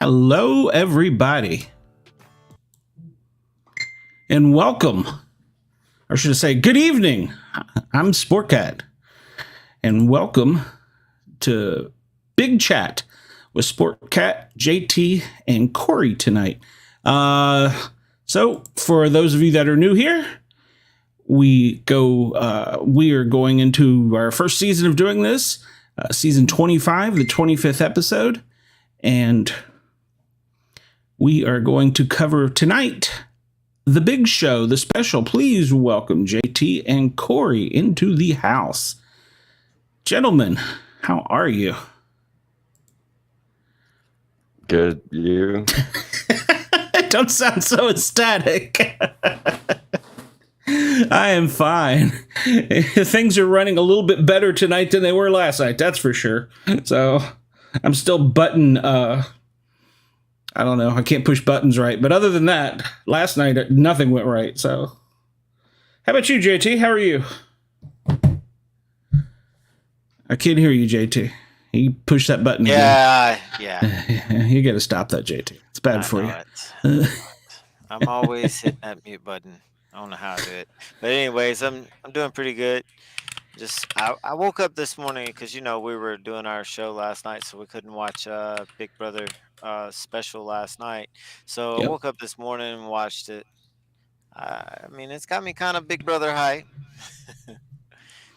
Hello, everybody, and welcome, or should I say good evening. I'm Sportcat, and welcome to Big Chat with Sportcat, JT, and Corey tonight. So for those of you that are new here, we are going into our first season of doing this, season 25, the 25th episode, and we are going to cover tonight the big show, the special. Please welcome JT and Corey into the house. Gentlemen, how are you? Good. You? Don't sound so ecstatic. I am fine. Things are running a little bit better tonight than they were last night, that's for sure. So I'm still I don't know. I can't push buttons right. But other than that, last night, nothing went right. So how about you, JT? How are you? I can't hear you, JT. You push that button Yeah. You got to stop that, JT. It's bad for you. I'm always hitting that mute button. I don't know how to do it. But anyways, I'm doing pretty good. I woke up this morning because, we were doing our show last night, so we couldn't watch Big Brother special last night. So Yep. I woke up this morning and watched it. It's got me kind of Big Brother hype.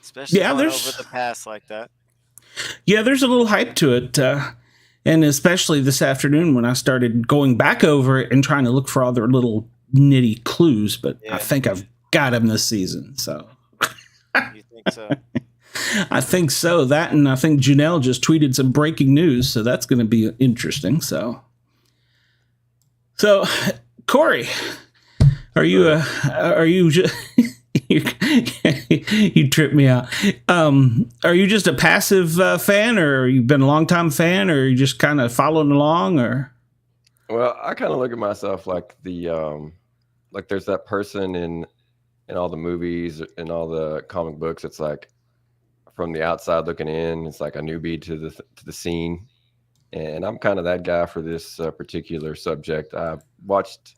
Especially going over the past like that. Yeah, there's a little hype to it. And especially this afternoon when I started going back over it and trying to look for other little nitty clues. But yeah. I think I've got them this season. So you think so? I think so. That, and I think Janelle just tweeted some breaking news. So that's going to be interesting. So Corey, are you just... You tripped me out. Are you just a passive fan, or you been a long time fan, or you just kind of following along, or? Well, I kind of look at myself like like there's that person in all the movies and all the comic books. It's like from the outside looking in. It's like a newbie to the scene, and I'm kind of that guy for this particular subject. I watched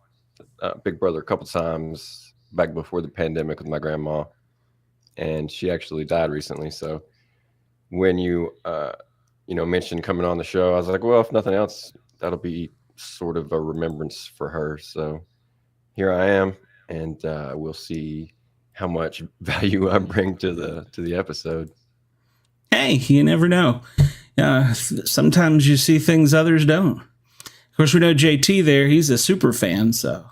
Big Brother a couple times back before the pandemic with my grandma, and she actually died recently. So when you mentioned coming on the show, I was like, well, if nothing else, that'll be sort of a remembrance for her. So here I am, and we'll see how much value I bring to the episode. Hey, you never know. Sometimes you see things others don't. Of course, we know JT there. He's a super fan, so.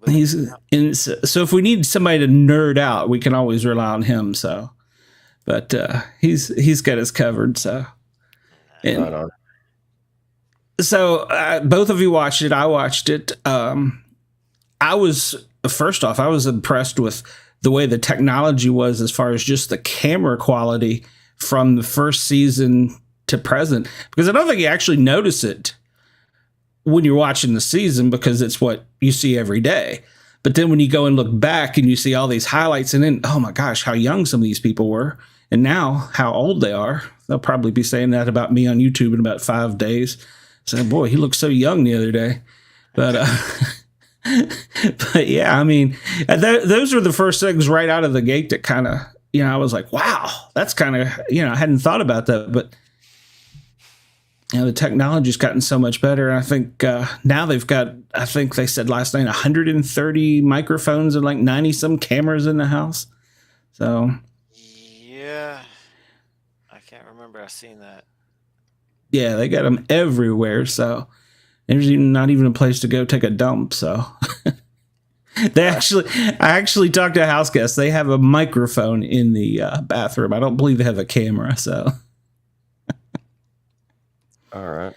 So if we need somebody to nerd out, we can always rely on him. So, but he's got us covered. So, and so both of you watched it. I watched it. I was impressed with the way the technology was as far as just the camera quality from the first season to present, because I don't think you actually notice it when you're watching the season because it's what you see every day. But then when you go and look back and you see all these highlights and then, oh my gosh, how young some of these people were. And now how old they are. They'll probably be saying that about me on YouTube in about 5 days. Saying, boy, he looked so young the other day. But, but yeah, I mean, those were the first things right out of the gate that kind of, I was like, wow, that's kind of, I hadn't thought about that. But the technology's gotten so much better. I think now they've got, I think they said last night, 130 microphones and like 90 some cameras in the house. So yeah, I can't remember. I've seen that. Yeah, they got them everywhere. So there's not even a place to go take a dump. So I actually talked to a house guest. They have a microphone in the bathroom. I don't believe they have a camera. So. All right.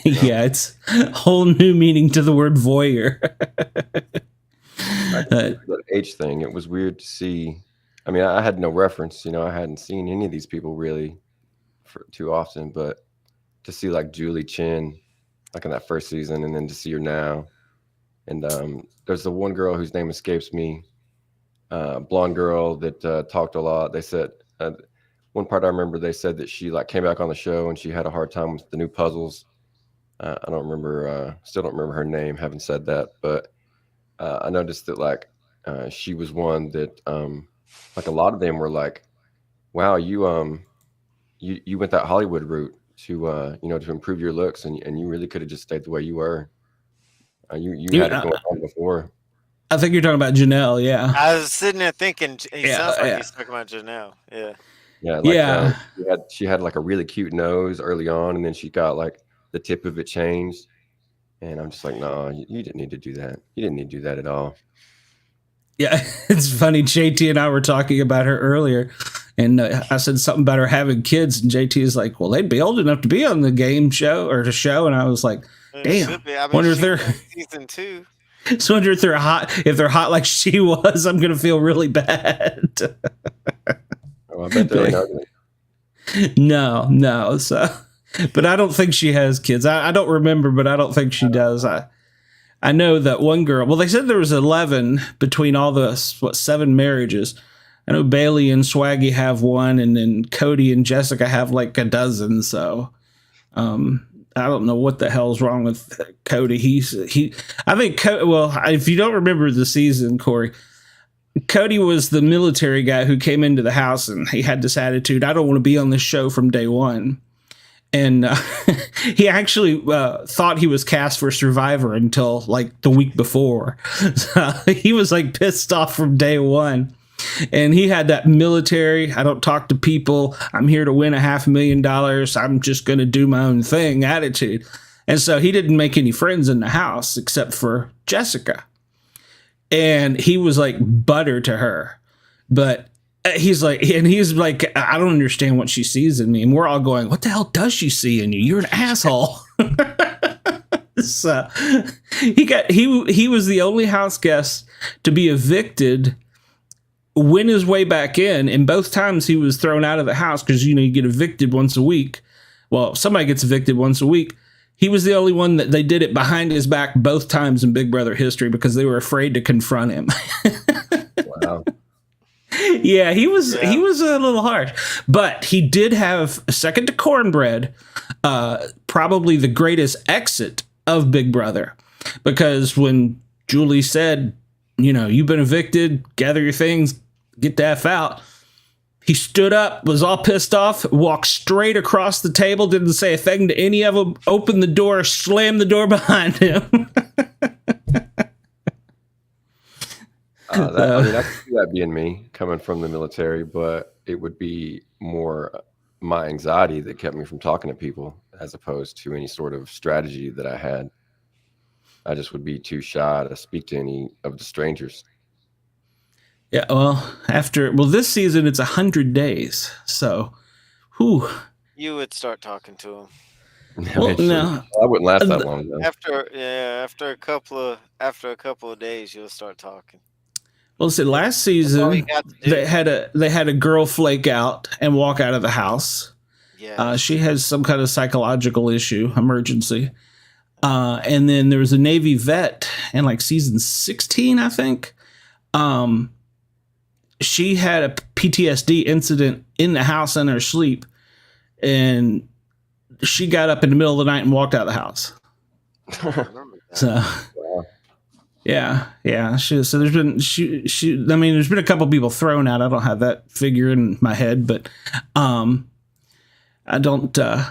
Yeah, it's a whole new meaning to the word voyeur. That age thing, it was weird to see. I mean, I had no reference, I hadn't seen any of these people really for too often, but to see like Julie Chen, like in that first season, and then to see her now. And there's the one girl whose name escapes me, blonde girl that talked a lot. They said, one part I remember, they said that she like came back on the show and she had a hard time with the new puzzles. I don't remember, still don't remember her name, having said that, but I noticed that like she was one that like a lot of them were like, wow, you went that Hollywood route to to improve your looks, and you really could have just stayed the way you were. You had it going on before. I think you're talking about Janelle. Yeah, I was sitting there thinking he sounds like he's talking about Janelle. Yeah. Yeah, like, she had like a really cute nose early on, and then she got like the tip of it changed, and I'm just like, no, you didn't need to do that. You didn't need to do that at all. Yeah, it's funny. JT and I were talking about her earlier, and I said something about her having kids, and JT is like, well, they'd be old enough to be on the game show or the show, and I was like, damn, wonder if they're season 2. So wonder if they're hot. If they're hot like she was, I'm gonna feel really bad. Oh, I bet they're ugly. No. So, but I don't think she has kids. I don't remember, but I don't think she does. I know that one girl. Well, they said there was 11 between all the 7 marriages. I know Bailey and Swaggy have one, and then Cody and Jessica have like a dozen. So, I don't know what the hell's wrong with Cody. I think. Well, if you don't remember the season, Corey, Cody was the military guy who came into the house and he had this attitude. I don't want to be on this show from day one. And he actually thought he was cast for Survivor until like the week before. So he was like pissed off from day one. And he had that military, I don't talk to people, I'm here to win $500,000, I'm just going to do my own thing attitude. And so he didn't make any friends in the house except for Jessica. And he was like butter to her. But he's like, I don't understand what she sees in me. And we're all going, what the hell does she see in you? You're an asshole. So he was the only house guest to be evicted, win his way back in. And both times he was thrown out of the house because, you get evicted once a week. Well, somebody gets evicted once a week. He was the only one that they did it behind his back both times in Big Brother history because they were afraid to confront him. Wow. Yeah, he was a little harsh, but he did have, second to Cornbread, probably the greatest exit of Big Brother, because when Julie said, you've been evicted, gather your things, get the F out, he stood up, was all pissed off, walked straight across the table, didn't say a thing to any of them, opened the door, slammed the door behind him. I could see that being me coming from the military, but it would be more my anxiety that kept me from talking to people as opposed to any sort of strategy that I had. I just would be too shy to speak to any of the strangers. Yeah, well, this season it's 100 days, so, whew. You would start talking to him. Well, no, I wouldn't last that long though. After a couple of days, you'll start talking. Well, see, last season they had a girl flake out and walk out of the house. Yeah, she has some kind of psychological issue, emergency. And then there was a Navy vet in like season 16, I think. She had a PTSD incident in the house in her sleep, and she got up in the middle of the night and walked out of the house. So, yeah. So there's been I mean, there's been a couple people thrown out. I don't have that figure in my head, but I don't know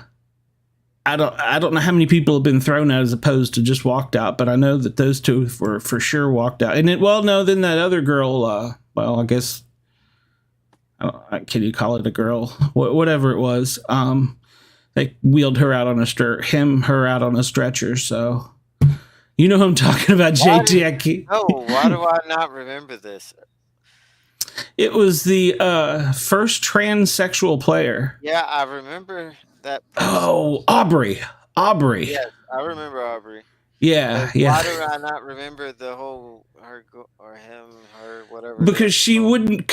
how many people have been thrown out as opposed to just walked out, but I know that those two were for sure walked out. And then that other girl, I guess, can you call it a girl? Whatever it was. They wheeled her out on her out on a stretcher. So, you know who I'm talking about, JT. Why do I not remember this? It was the first transsexual player. Yeah, I remember that person. Oh, Aubrey. Yes, I remember Aubrey. Yeah. Why do I not remember the whole her or him, her, whatever? Because she wouldn't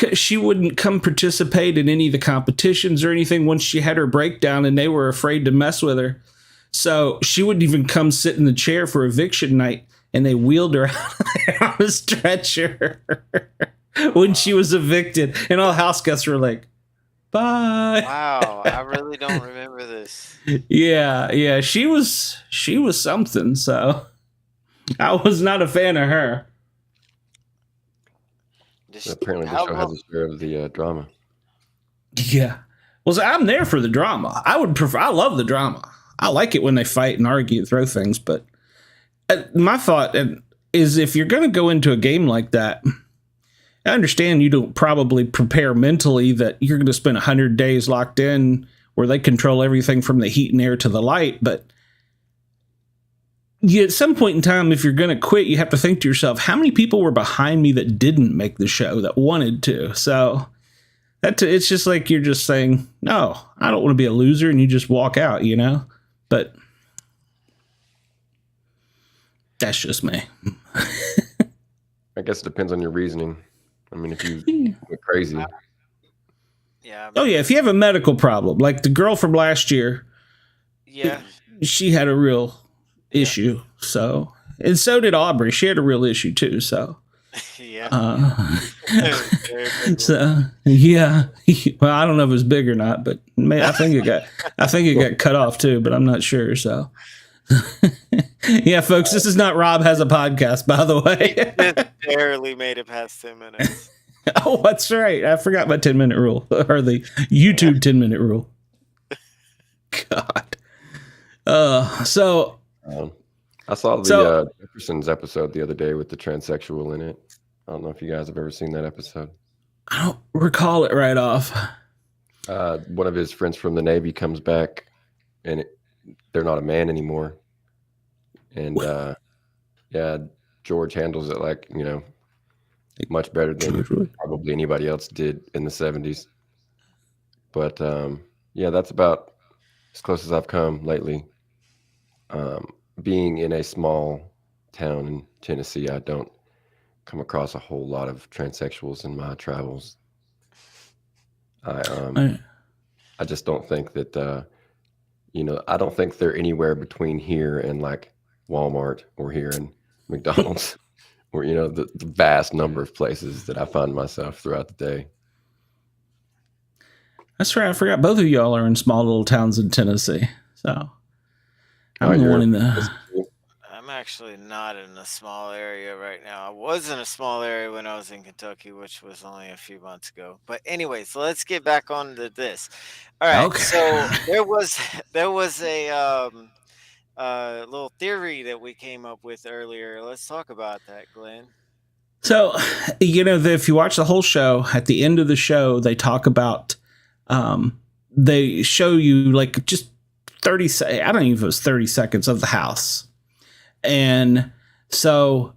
come participate in any of the competitions or anything once she had her breakdown, and they were afraid to mess with her. So she wouldn't even come sit in the chair for eviction night, and they wheeled her out on a stretcher when she was evicted, and all house guests were like, "Bye." Wow, I really don't remember this. Yeah, she was something. So I was not a fan of her. Apparently, the show has a share of the drama. Yeah, well, so I'm there for the drama. I love the drama. I like it when they fight and argue and throw things. But my thought is, if you're going to go into a game like that, I understand you don't probably prepare mentally that you're going to spend 100 days locked in where they control everything from the heat and air to the light. But at some point in time, if you're going to quit, you have to think to yourself, how many people were behind me that didn't make the show, that wanted to? So it's just like you're just saying, no, I don't want to be a loser, and you just walk out, you know? But that's just me. I guess it depends on your reasoning. I mean, if you went crazy. Yeah. Oh, yeah. If you have a medical problem, like the girl from last year. Yeah. She had a real issue. So, and so did Aubrey. She had a real issue too. So, yeah. So, yeah. Well, I don't know if it was big or not, but I think it got cut off too, but I'm not sure. So, yeah, folks, this is not Rob Has a Podcast, by the way. Just barely made it past 10 minutes. Oh, that's right. I forgot my 10-minute rule, or the YouTube 10-minute rule. God. So I saw the Jeffersons episode the other day with the transsexual in it. I don't know if you guys have ever seen that episode. I don't recall it right off. One of his friends from the Navy comes back, and they're not a man anymore. And George handles it like, much better than probably anybody else did in the 70s. But that's about as close as I've come lately. Being in a small town in Tennessee, I don't come across a whole lot of transsexuals in my travels. I just don't think that I don't think they're anywhere between here and like Walmart or here in McDonald's or the vast number of places that I find myself throughout the day. That's right. I forgot both of y'all are in small little towns in Tennessee. So I'm one in the. I'm actually not in a small area right now. I was in a small area when I was in Kentucky, which was only a few months ago. But anyways, let's get back on to this. All right. Okay. So there was a little theory that we came up with earlier. Let's talk about that, Glenn. So, if you watch the whole show, at the end of the show, they talk about, they show you like just 30 seconds. I don't even know if it was 30 seconds of the house. And so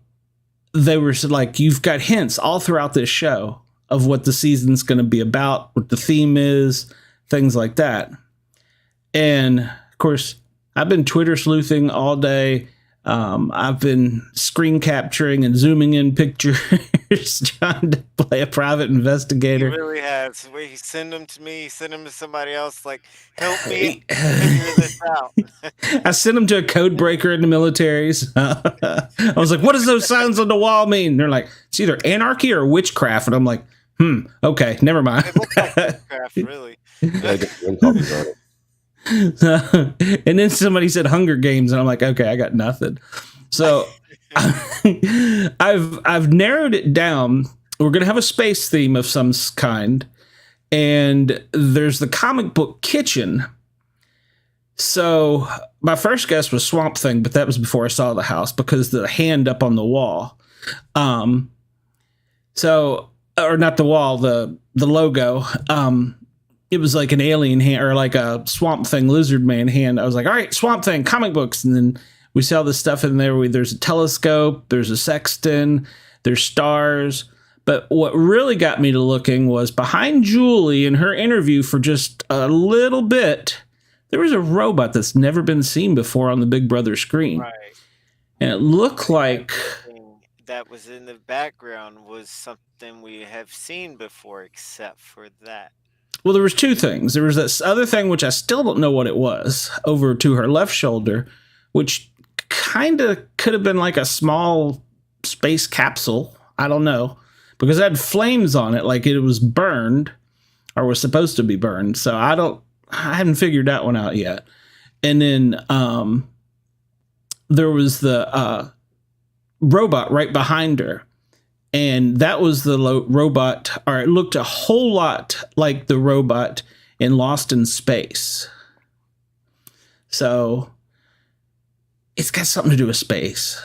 they were like, you've got hints all throughout this show of what the season's going to be about, what the theme is, things like that. And of course, I've been Twitter sleuthing all day. I've been screen capturing and zooming in pictures, trying to play a private He investigator. really has. He send them to me, send them to somebody else. Like, help me figure this out. I sent them to a code breaker in the militaries. I was like, what does those signs on the wall mean? And they're like, it's either anarchy or witchcraft. And I'm like, okay, never mind. It looks like witchcraft, really. Yeah, get wind copies on it. And then somebody said Hunger Games, and I'm like, okay, I got nothing. So I've narrowed it down. We're gonna have a space theme of some kind, and there's the comic book kitchen. So my first guess was Swamp Thing, but that was before I saw the house because the hand up on the wall. So, or not the wall, the logo. It was like an alien hand or like a Swamp Thing lizard man hand. I was like, all right, Swamp Thing, comic books. And then we see all this stuff in there. There's a telescope, there's a sextant, there's stars. But what really got me to looking was behind Julie in her interview for just a little bit, there was a robot that's never been seen before on the Big Brother screen. Right. And it looked like that was in the background was something we have seen before, except for that. Well, there was two things. There was this other thing, which I still don't know what it was, over to her left shoulder, which kind of could have been like a small space capsule. I don't know. Because it had flames on it, like it was burned or was supposed to be burned. So I haven't figured that one out yet. And then there was the robot right behind her. And that was the robot, or it looked a whole lot like the robot in Lost in Space. So it's got something to do with space.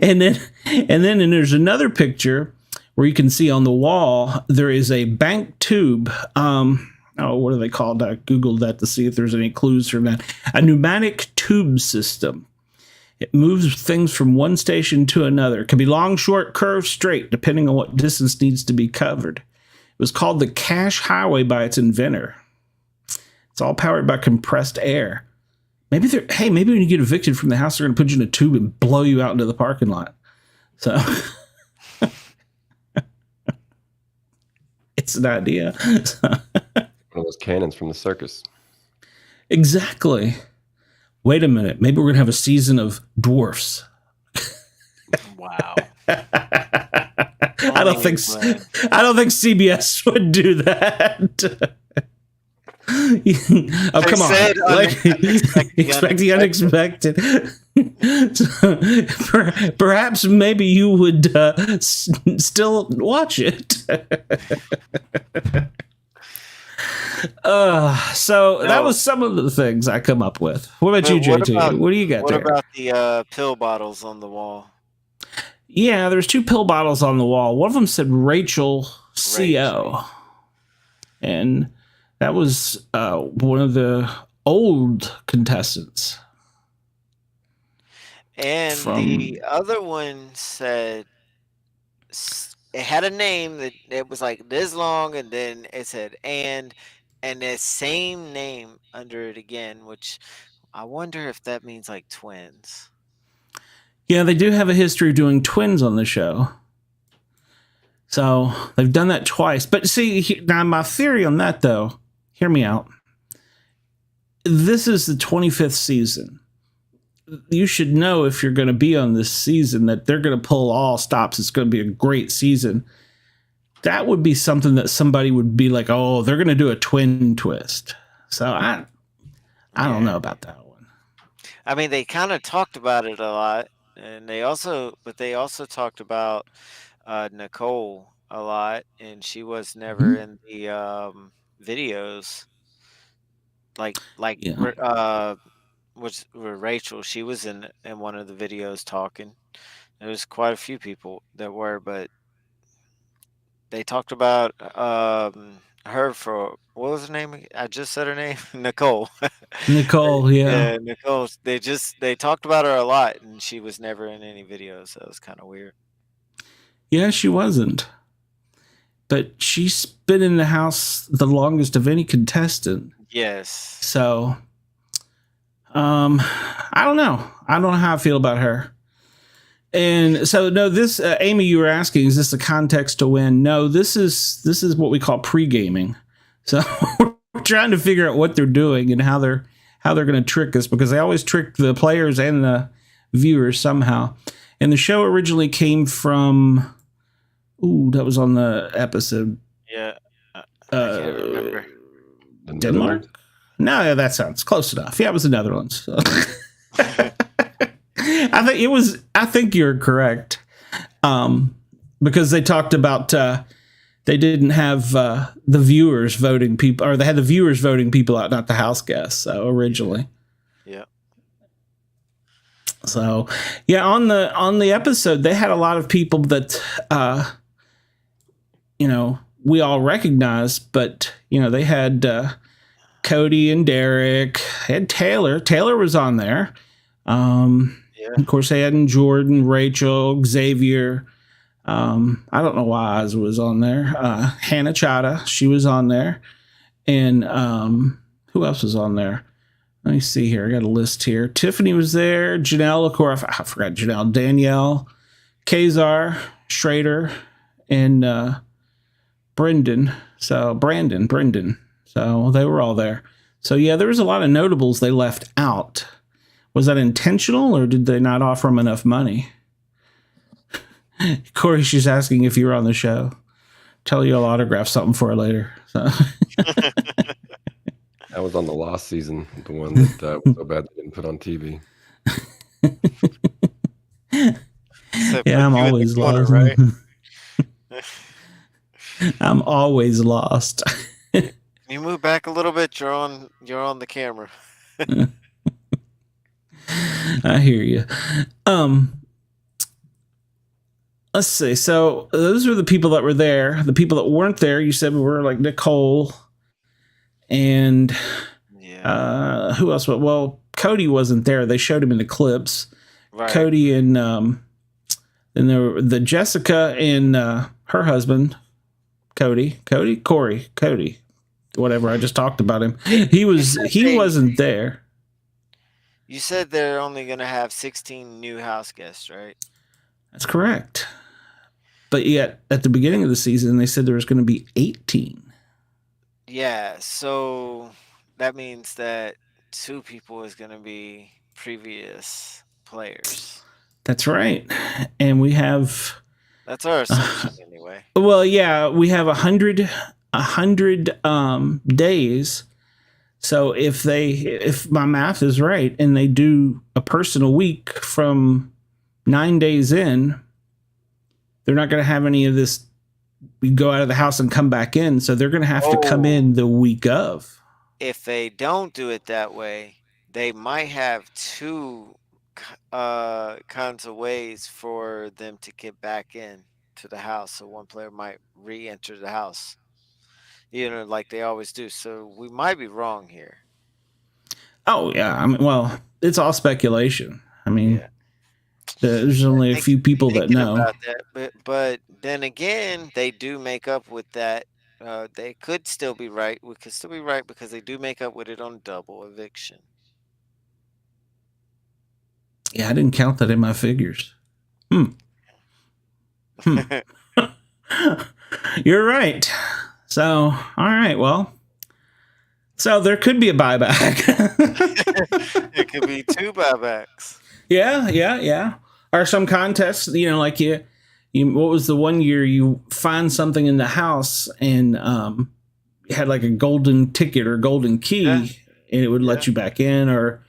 and then there's another picture where you can see on the wall, there is a bank tube. What are they called? I Googled that to see if there's any clues from that. A pneumatic tube system. It moves things from one station to another. It can be long, short, curved, straight, depending on what distance needs to be covered. It was called the Cash Highway by its inventor. It's all powered by compressed air. Maybe when you get evicted from the house, they're going to put you in a tube and blow you out into the parking lot. So it's an idea. One of those cannons from the circus. Exactly. Wait a minute. Maybe we're going to have a season of dwarfs. Wow. I don't think CBS would do that. Oh, come on. Expect the unexpected. Perhaps maybe you would still watch it. So that was some of the things I come up with. What about you, JT? What do you got there? What about the pill bottles on the wall? Yeah, there's two pill bottles on the wall. One of them said Rachel CO. And that was one of the old contestants. And the other one said it had a name that it was like this long, and then it said and the same name under it again, which I wonder if that means like twins. Yeah, they do have a history of doing twins on the show. So they've done that twice. But see, now my theory on that, though, hear me out. This is the 25th season. You should know if you're going to be on this season that they're going to pull all stops. It's going to be a great season. That would be something that somebody would be like, oh, they're going to do a twin twist. So I don't know about that one. I mean, they kind of talked about it a lot, and they also talked about Nicole a lot, and she was never in the videos. Which were Rachel, she was in one of the videos talking. There was quite a few people that were, but they talked about her for, what was her name? I just said her name, Nicole. Nicole, yeah. Nicole. They talked about her a lot, and she was never in any videos. So it was kind of weird. Yeah, she wasn't. But she's been in the house the longest of any contestant. Yes. So I don't know. I don't know how I feel about her. And so, no, this Amy, you were asking, is this the context to win? No, this is what we call pre-gaming. So we're trying to figure out what they're doing and how they're going to trick us, because they always trick the players and the viewers somehow. And the show originally came from, that was on the episode. Yeah, I can't remember. Denmark? No, that sounds close enough. Yeah, it was the Netherlands. So. I think you're correct. Because they talked about they didn't have the viewers voting people, or they had the viewers voting people out, not the house guests. So originally. Yeah. So yeah, on the episode, they had a lot of people that we all recognize, but they had Cody and Derek, and Taylor. Taylor was on there. Of course, they had Jordan, Rachel, Xavier. I don't know why Oz was on there. Hannah Chada, she was on there. And who else was on there? Let me see here. I got a list here. Tiffany was there. Janelle, of course, I forgot Janelle. Danielle, Kazar, Schrader, and Brendan. So they were all there. So yeah, there was a lot of notables they left out. Was that intentional, or did they not offer them enough money? Corey, she's asking if you were on the show. Tell you I'll autograph something for her later. So. I was on the Lost season, the one that was so bad they didn't put on TV. Yeah, I'm always lost. Right? I'm always lost. Can you move back a little bit? You're on the camera. I hear you. Let's see. So those were the people that were there. The people that weren't there, you said, were like Nicole and who else? Well, Cody wasn't there. They showed him in the clips. Right. Cody and there were the Jessica and her husband, Corey, whatever. I just talked about him. He wasn't there. You said they're only going to have 16 new house guests, right? That's correct. But yet, at the beginning of the season, they said there was going to be 18. Yeah, so that means that 2 people is going to be previous players. That's right. And we have... That's our assumption anyway. Well, yeah, we have 100 days. So if my math is right, and they do a person a week from 9 days in, they're not going to have any of this. We go out of the house and come back in. So they're going to have to come in the week of. If they don't do it that way, they might have 2 kinds of ways for them to get back in to the house. So one player might re-enter the house, like they always do. So we might be wrong here. Oh yeah. I mean, well, it's all speculation. I mean, there's only a few people that know about that, but then again, they do make up with that. They could still be right. We could still be right because they do make up with it on double eviction. Yeah, I didn't count that in my figures. You're right. So, all right. Well, so there could be a buyback. It could be 2 buybacks. Yeah. Or some contests, like you what was the one year you find something in the house and you had like a golden ticket or golden key, and it would let you back in, or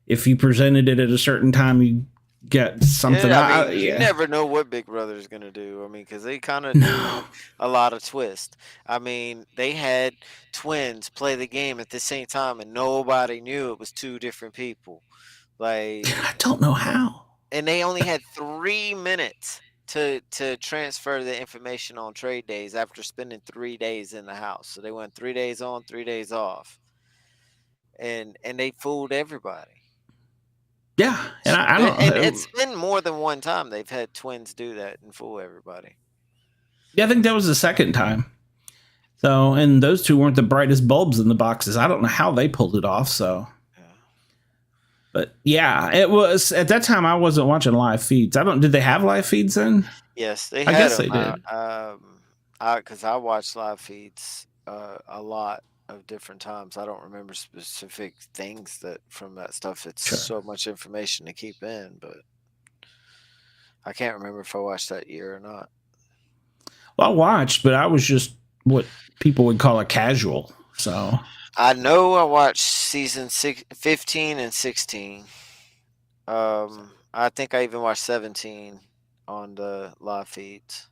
if you presented it at a certain time, you get something. You never know what Big Brother is going to do. I mean, because they kind of do a lot of twists. I mean, they had twins play the game at the same time, and nobody knew it was 2 different people. Like, I don't know how. And they only had 3 minutes to transfer the information on trade days after spending 3 days in the house. So they went 3 days on, 3 days off, and they fooled everybody. Yeah, and I don't. And it's been more than one time they've had twins do that and fool everybody. Yeah, I think that was the second time. So, and those 2 weren't the brightest bulbs in the boxes. I don't know how they pulled it off. So, But yeah, it was at that time I wasn't watching live feeds. Did they have live feeds then? Yes, they I had guess them. they did. Because I watched live feeds a lot of different times. I don't remember specific things that from that stuff. It's Sure. so much information to keep in, but I can't remember if I watched that year or not. Well, I watched, but I was just what people would call a casual. So I know I watched season 15 and 16. I think I even watched 17 on the live feeds.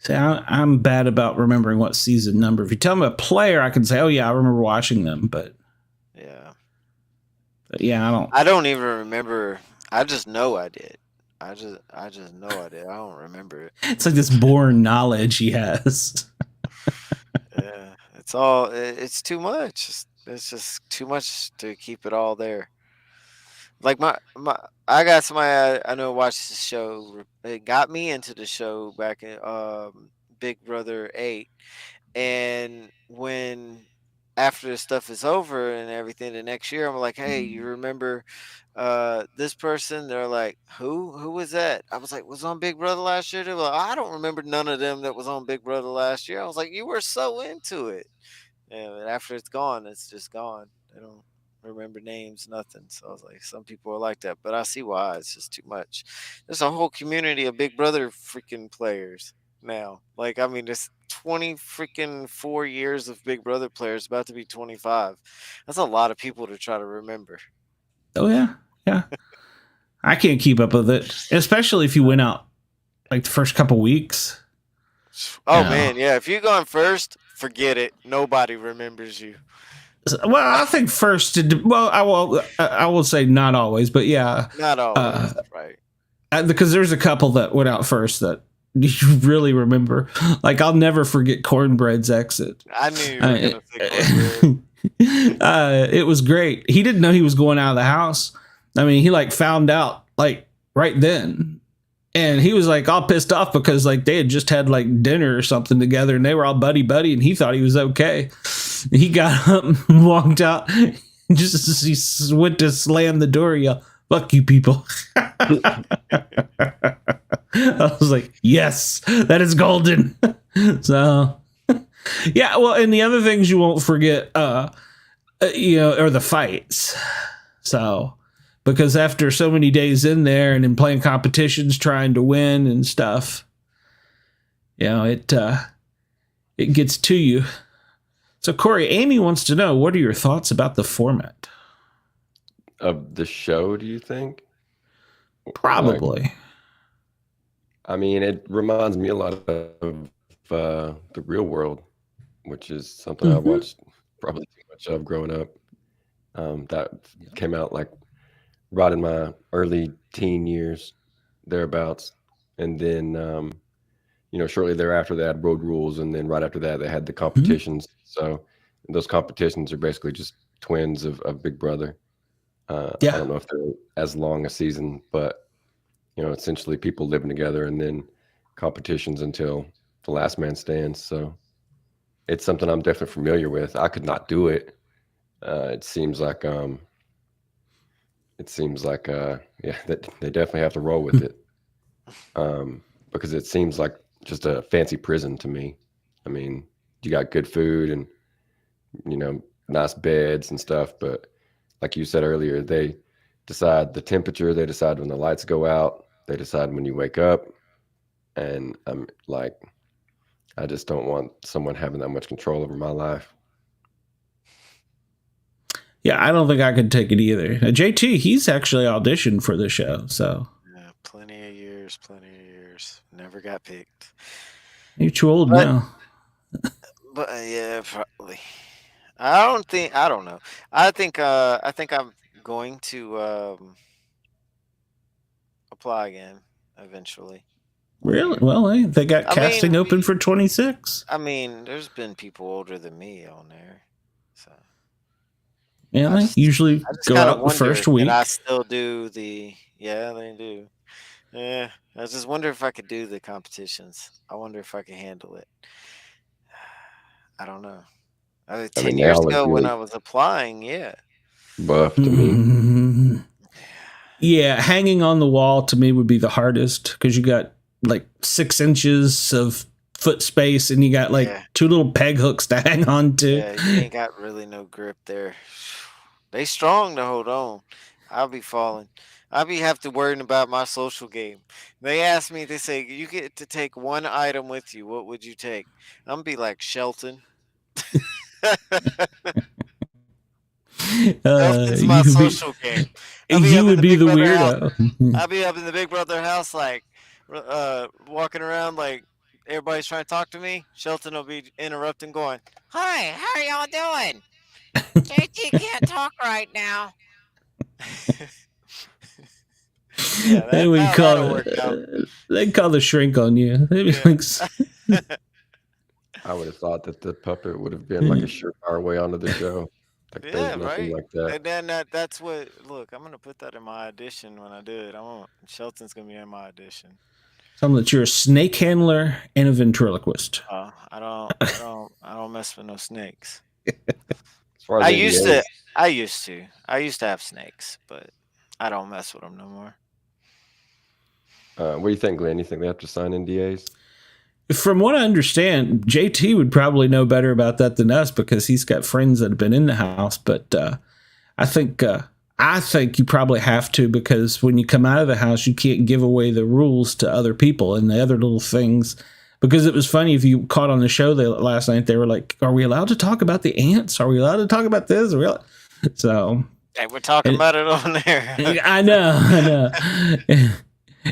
see, I'm bad about remembering what season number. If you tell me a player, I can say, "Oh yeah, I remember watching them." But yeah, I don't even remember. I just know I did. I just know I did. I don't remember it. It's like this born knowledge he has. Yeah, it's too much. It's just too much to keep it all there. Like I got somebody I know watched the show. It got me into the show back in Big Brother 8, and when after the stuff is over and everything, the next year I'm like, hey, you remember this person? They're like, who was that? I was like, was on Big Brother last year? They were like, I don't remember none of them that was on Big Brother last year. I was like, you were so into it. And after it's gone, it's just gone. They don't remember names, nothing. So I was like, some people are like that, but I see why. It's just too much. There's a whole community of Big Brother freaking players now. Like, I mean, there's 20 freaking 4 years of Big Brother players, about to be 25. That's a lot of people to try to remember. Oh yeah. I can't keep up with it, especially if you went out like the first couple weeks. Oh man, yeah. If you're going first, forget it. Nobody remembers you. Well, I think first. Well, I will say not always, but yeah, not always, right? Because there's a couple that went out first that you really remember. Like I'll never forget Cornbread's exit. I knew you were gonna say Cornbread. It was great. He didn't know he was going out of the house. I mean, he like found out like right then. And he was like all pissed off because like they had just had like dinner or something together and they were all buddy and he thought he was okay. He got up and walked out. Just as he went to slam the door, he yelled, "Fuck you people." I was like, yes, that is golden. So yeah, well, and the other things you won't forget, are the fights. So because after so many days in there and in playing competitions, trying to win and stuff, it gets to you. So Corey, Amy wants to know, what are your thoughts about the format of the show? Do you think? Probably. I mean, it reminds me a lot of the Real World, which is something I watched probably too much of growing up. That came out like right in my early teen years, thereabouts. And then, shortly thereafter, they had Road Rules. And then right after that, they had the competitions. So those competitions are basically just twins of Big Brother. I don't know if they're as long a season, but, essentially people living together and then competitions until the last man stands. So it's something I'm definitely familiar with. I could not do it. It seems like that they definitely have to roll with it, because it seems like just a fancy prison to me. I mean, you got good food and nice beds and stuff, but like you said earlier, they decide the temperature, they decide when the lights go out, they decide when you wake up, and I'm like, I just don't want someone having that much control over my life. Yeah, I don't think I could take it either. JT, he's actually auditioned for the show, so. Yeah, plenty of years. Never got picked. You're too old now. But yeah, probably. I don't know. I think I'm going to apply again eventually. Really? Well, hey, they got casting open for 26. I mean, there's been people older than me on there, so. Yeah, they usually go out the first week. I still do they do. Yeah, I just wonder if I could do the competitions. I wonder if I can handle it. I don't know. 10 years ago when I was applying, yeah. Buff to me. Yeah, hanging on the wall to me would be the hardest because you got like 6 inches of foot space and you got like Yeah. 2 little peg hooks to hang on to. Yeah, you ain't got really no grip there. They strong to hold on. I'll be falling. I'll be have to worrying about my social game. They ask me, they say, you get to take one item with you. What would you take? I'm gonna be like Shelton. Shelton's my You would social game. I'll be you up in would the be Big the Brother house. weirdo. I'll be up in the Big Brother house, like walking around, like everybody's trying to talk to me. Shelton will be interrupting, going, "Hi, how are y'all doing? JT can't talk right now." Yeah, They that's would how call that'll work out. they'd call the shrink on you. They'd be Yeah. like, I would have thought that the puppet would have been like a surefire way onto the show. Like Yeah, there's nothing right. like that. And then that's what. Look, I'm gonna put that in my audition when I do it. I want Shelton's gonna be in my audition. tell them that you're a snake handler and a ventriloquist. I don't mess with no snakes. As far as I used NDAs, to. I used to have snakes, but I don't mess with them no more. what do you think, Glenn? You think they have to sign NDAs? From what I understand, JT would probably know better about that than us because he's got friends that have been in the house. But I think you probably have to because when you come out of the house, you can't give away the rules to other people and the other little things. Because it was funny if you caught on the show last night, they were like, "Are we allowed to talk about the ants? Are we allowed to talk about this?" So Hey, we're talking about it on there. I know.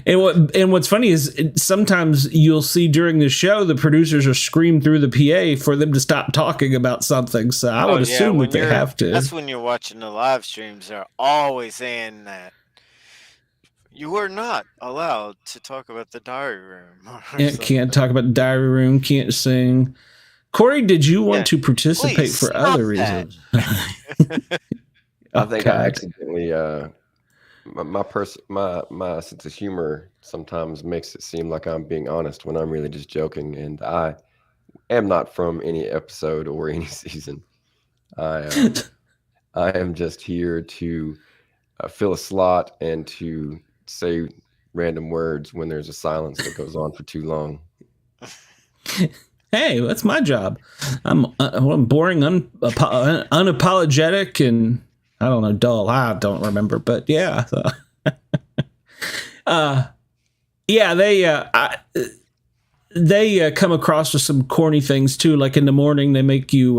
And what's funny is sometimes you'll see during the show the producers are screaming through the PA for them to stop talking about something. So I would assume that they have to. That's when you're watching the live streams. They're always saying that you are not allowed to talk about the diary room. Can't talk about the diary room. Can't sing. Corey, did you want to participate for other reasons? I think I accidentally. My sense of humor sometimes makes it seem like I'm being honest when I'm really just joking, and I am not from any episode or any season. I am just here to fill a slot and to say random words when there's a silence that goes on for too long. Hey, that's my job. I'm boring, unapologetic, and I don't know, dull. I don't remember, but yeah. So. They come across with some corny things too. Like in the morning, they make you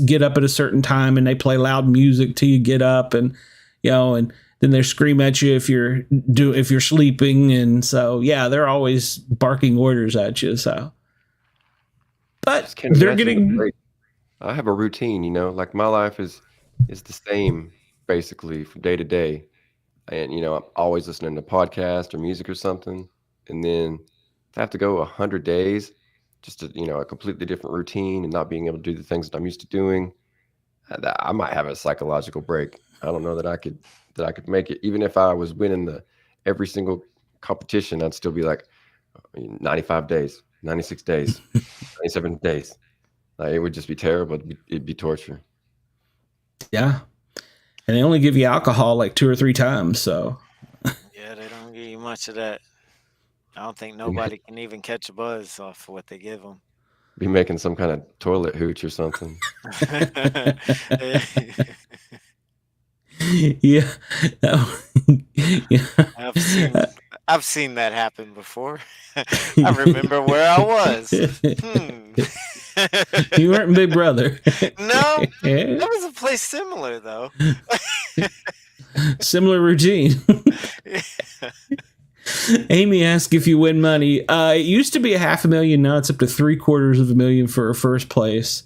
get up at a certain time, and they play loud music till you get up, and and then they scream at you if you're sleeping, and so yeah, they're always barking orders at you. So, but they're getting. I have a routine, like my life is the same basically from day to day. And, I'm always listening to podcasts or music or something. And then to have to go 100 days, just to, a completely different routine and not being able to do the things that I'm used to doing, I might have a psychological break. I don't know that I could make it. Even if I was winning every single competition, I'd still be like 95 days, 96 days, 97 days. It would just be terrible. It'd be torture. Yeah. And they only give you alcohol like 2 or 3 times, so. Yeah, they don't give you much of that. I don't think nobody can even catch a buzz off of what they give them. Be making some kind of toilet hooch or something. Yeah. I've seen that happen before. I remember where I was. You weren't in Big Brother. No, that was a place similar though. Similar routine. Amy asked if you win money. It used to be $500,000. Now it's up to $750,000 for a first place,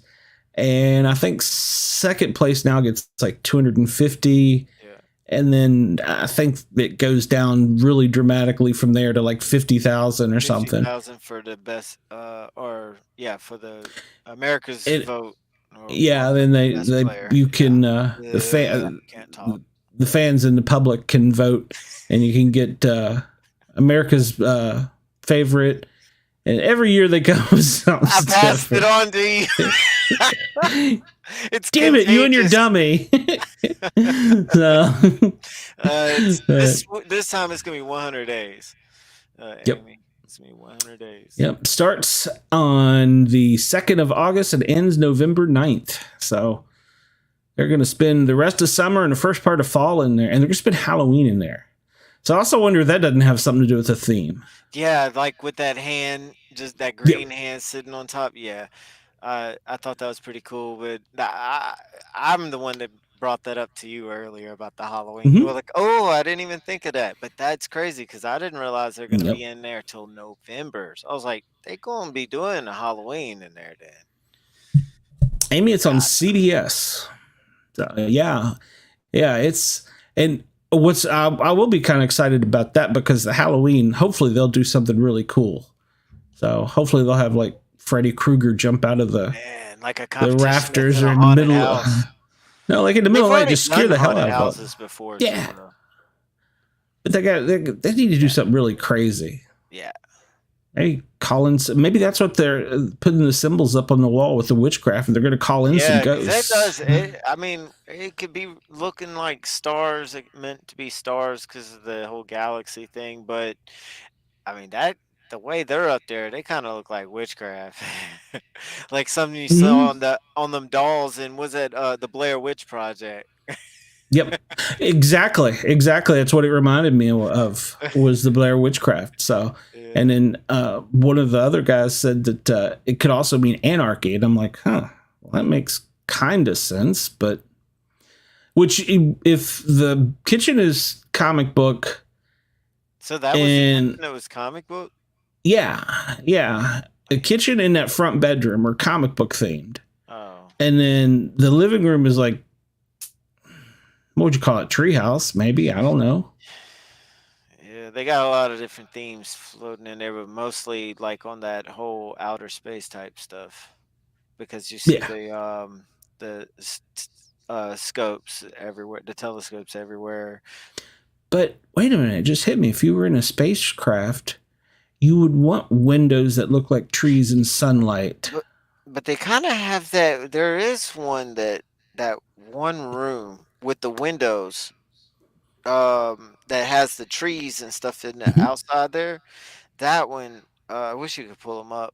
and I think second place now gets like 250. And then I think it goes down really dramatically from there to like 50,000 or something. 50,000 for the best, for the America's vote. Then you can the fans and the public can vote, and you can get America's favorite. And every year they come with something. I passed it on to you. It's Damn it, you and your contagious. dummy. So, This time it's gonna be 100 days. Yep. Amy, it's gonna be 100 days. Yep. Starts on the 2nd of August and ends November 9th. So they're going to spend the rest of summer and the first part of fall in there, and they're going to spend Halloween in there. So I also wonder if that doesn't have something to do with the theme. Yeah, like with that hand, just that green hand sitting on top. Yeah, I thought that was pretty cool. But I'm the one that brought that up to you earlier about the Halloween. You were like, "Oh, I didn't even think of that." But that's crazy because I didn't realize they're going to be in there till November. So I was like, "They're going to be doing a Halloween in there then." Amy, it's on CBS. So, yeah. It's and what's I will be kind of excited about that because the Halloween. Hopefully, they'll do something really cool. So hopefully, they'll have like Freddy Krueger jump out of the like a the rafters or in the middle of no, like in the middle of the night, just scare the hell out of them. Before, yeah, too, but they need to do something really crazy. Yeah. Hey, Collins, maybe that's what they're putting the symbols up on the wall with the witchcraft, and they're going to call in some ghosts. That does. I mean, it could be looking like stars, meant to be stars because of the whole galaxy thing. But I mean, the way they're up there, they kind of look like witchcraft, like something you saw on them dolls. And was it the Blair Witch Project? Yep, exactly. That's what it reminded me of was the Blair Witchcraft. So, and then one of the other guys said that it could also mean anarchy, and I'm like, well, that makes kind of sense. But which, if the kitchen is comic book, so that was comic book. Yeah, the kitchen in that front bedroom are comic book themed. Oh, and then the living room is like, what would you call it? Treehouse, maybe? I don't know. Yeah, they got a lot of different themes floating in there, but mostly like on that whole outer space type stuff. Because you see the scopes everywhere, the telescopes everywhere. But wait a minute, it just hit me. If you were in a spacecraft, you would want windows that look like trees and sunlight. But they kind of have that. There is one that one room with the windows that has the trees and stuff in the outside there. That one, I wish you could pull them up.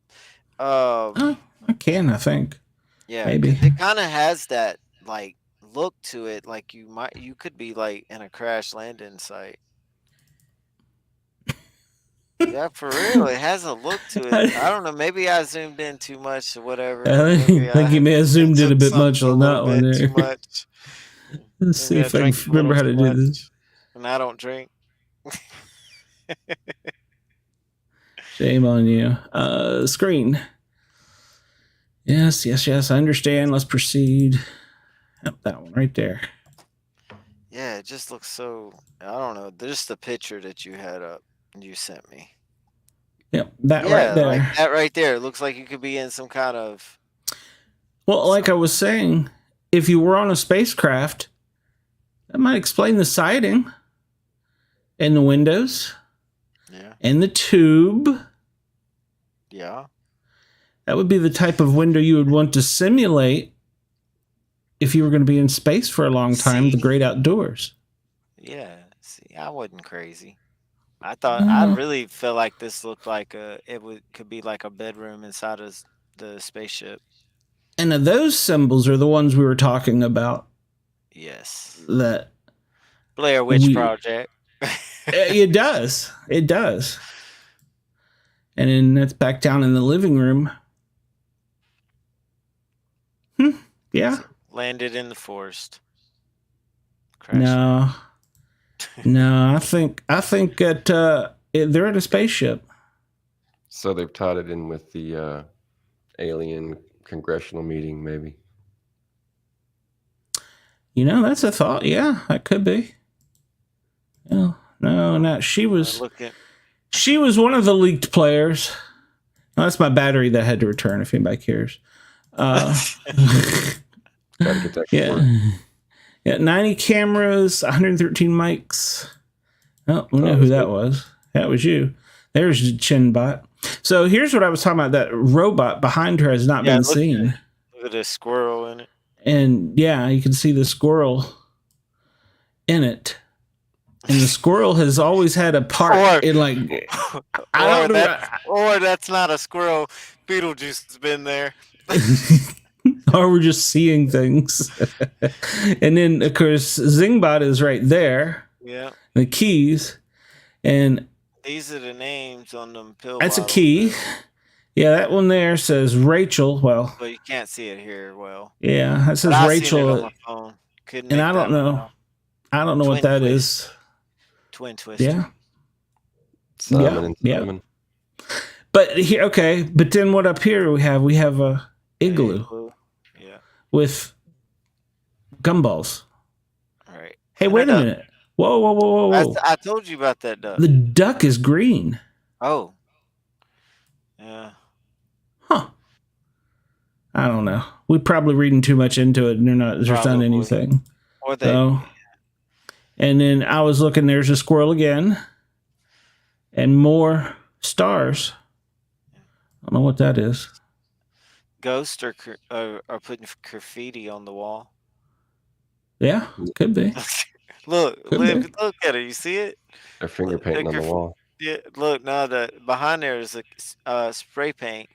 I can, I think. Yeah, maybe it kind of has that like look to it, like you could be like in a crash landing site. Yeah, for real, it has a look to it. I don't know, maybe I zoomed in too much or whatever. I think you may have zoomed in a bit much on that one there. Too much. Let's see if I can remember how to do this. And I don't drink. Shame on you. Screen. Yes, I understand. Let's proceed. Yep, that one right there. Yeah, it just looks so, I don't know, just the picture that you had up and you sent me. Yep, that right there. Like that right there. It looks like you could be in some kind of... Well, like I was saying, if you were on a spacecraft, that might explain the siding and the windows. Yeah. And the tube. Yeah. That would be the type of window you would want to simulate if you were going to be in space for a long time, the great outdoors. Yeah. See, I wasn't crazy. I thought I really feel like this looked like could be like a bedroom inside of the spaceship. And those symbols are the ones we were talking about. Yes. That Blair Witch Project. It does. And then that's back down in the living room. Yeah. Landed in the forest. No, I think that they're in a spaceship. So they've tied it in with the alien congressional meeting, maybe. That's a thought. Yeah, that could be. No. She was one of the leaked players. No, that's my battery that I had to return. If anybody cares. Gotta get that. Yeah, 90 cameras, 113 mics. Oh, we know who that was. That was you. There's the Chinbot. So here's what I was talking about. That robot behind her has not been seen. Look at this squirrel in it. And yeah, you can see the squirrel in it. And the squirrel has always had a part in like I don't know. Or that's not a squirrel. Beetlejuice has been there. Or we're just seeing things. And then of course Zingbot is right there. Yeah. The keys. And these are the names on them pill that's bottles. A key. Yeah, that one there says Rachel. Well, but you can't see it here. Well, yeah, that says Rachel. On my phone. And I don't know. I don't know what that is. Twin twister. Yeah. Simon and Simon. But here, okay. But then what up here we have a igloo. Yeah. With gumballs. All right. Hey, wait a minute. Whoa. I told you about that duck. The duck is green. Oh. Yeah. Huh. I don't know. We're probably reading too much into it and they're not done anything. Or they. And then I was looking, there's a squirrel again. And more stars. I don't know what that is. Ghosts are putting graffiti on the wall. Yeah, could be. Look at it. You see it? They're finger painting on the wall. Yeah, look, now behind there is a spray paint.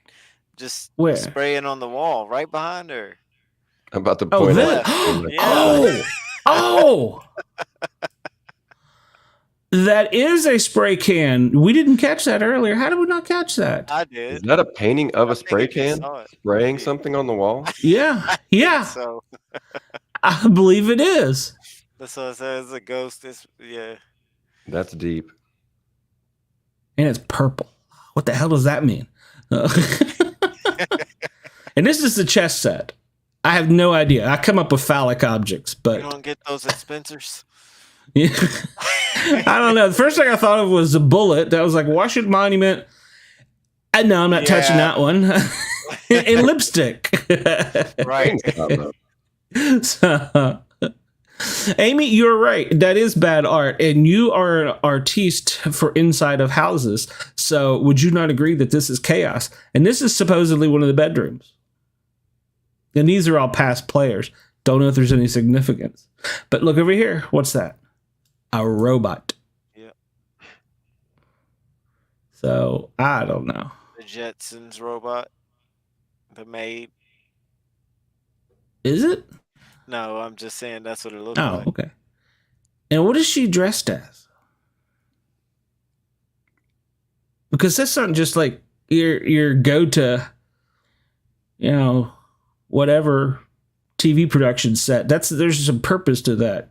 Just where? Spraying on the wall, right behind her. I'm about to point out. Oh! That is a spray can. We didn't catch that earlier. How did we not catch that? I did. Is that a painting of a spray can spraying something on the wall? Yeah. Yeah. So I believe it is. That's what I said. It's a ghost. Yeah. That's deep. And it's purple. What the hell does that mean? And this is the chess set. I have no idea. I come up with phallic objects, but you don't get those at Spencer's. Yeah. I don't know. The first thing I thought of was a bullet. That was like Washington Monument. No, I'm not touching that one. And lipstick. Right. So, Amy, you're right. That is bad art. And you are an artiste for inside of houses. So would you not agree that this is chaos? And this is supposedly one of the bedrooms. And these are all past players. Don't know if there's any significance. But look over here. What's that? A robot. Yeah. So I don't know. The Jetsons robot. The maid. Is it? No, I'm just saying that's what it looks like. Oh, okay. And what is she dressed as? Because that's not just like your go-to, whatever TV production set. There's some purpose to that.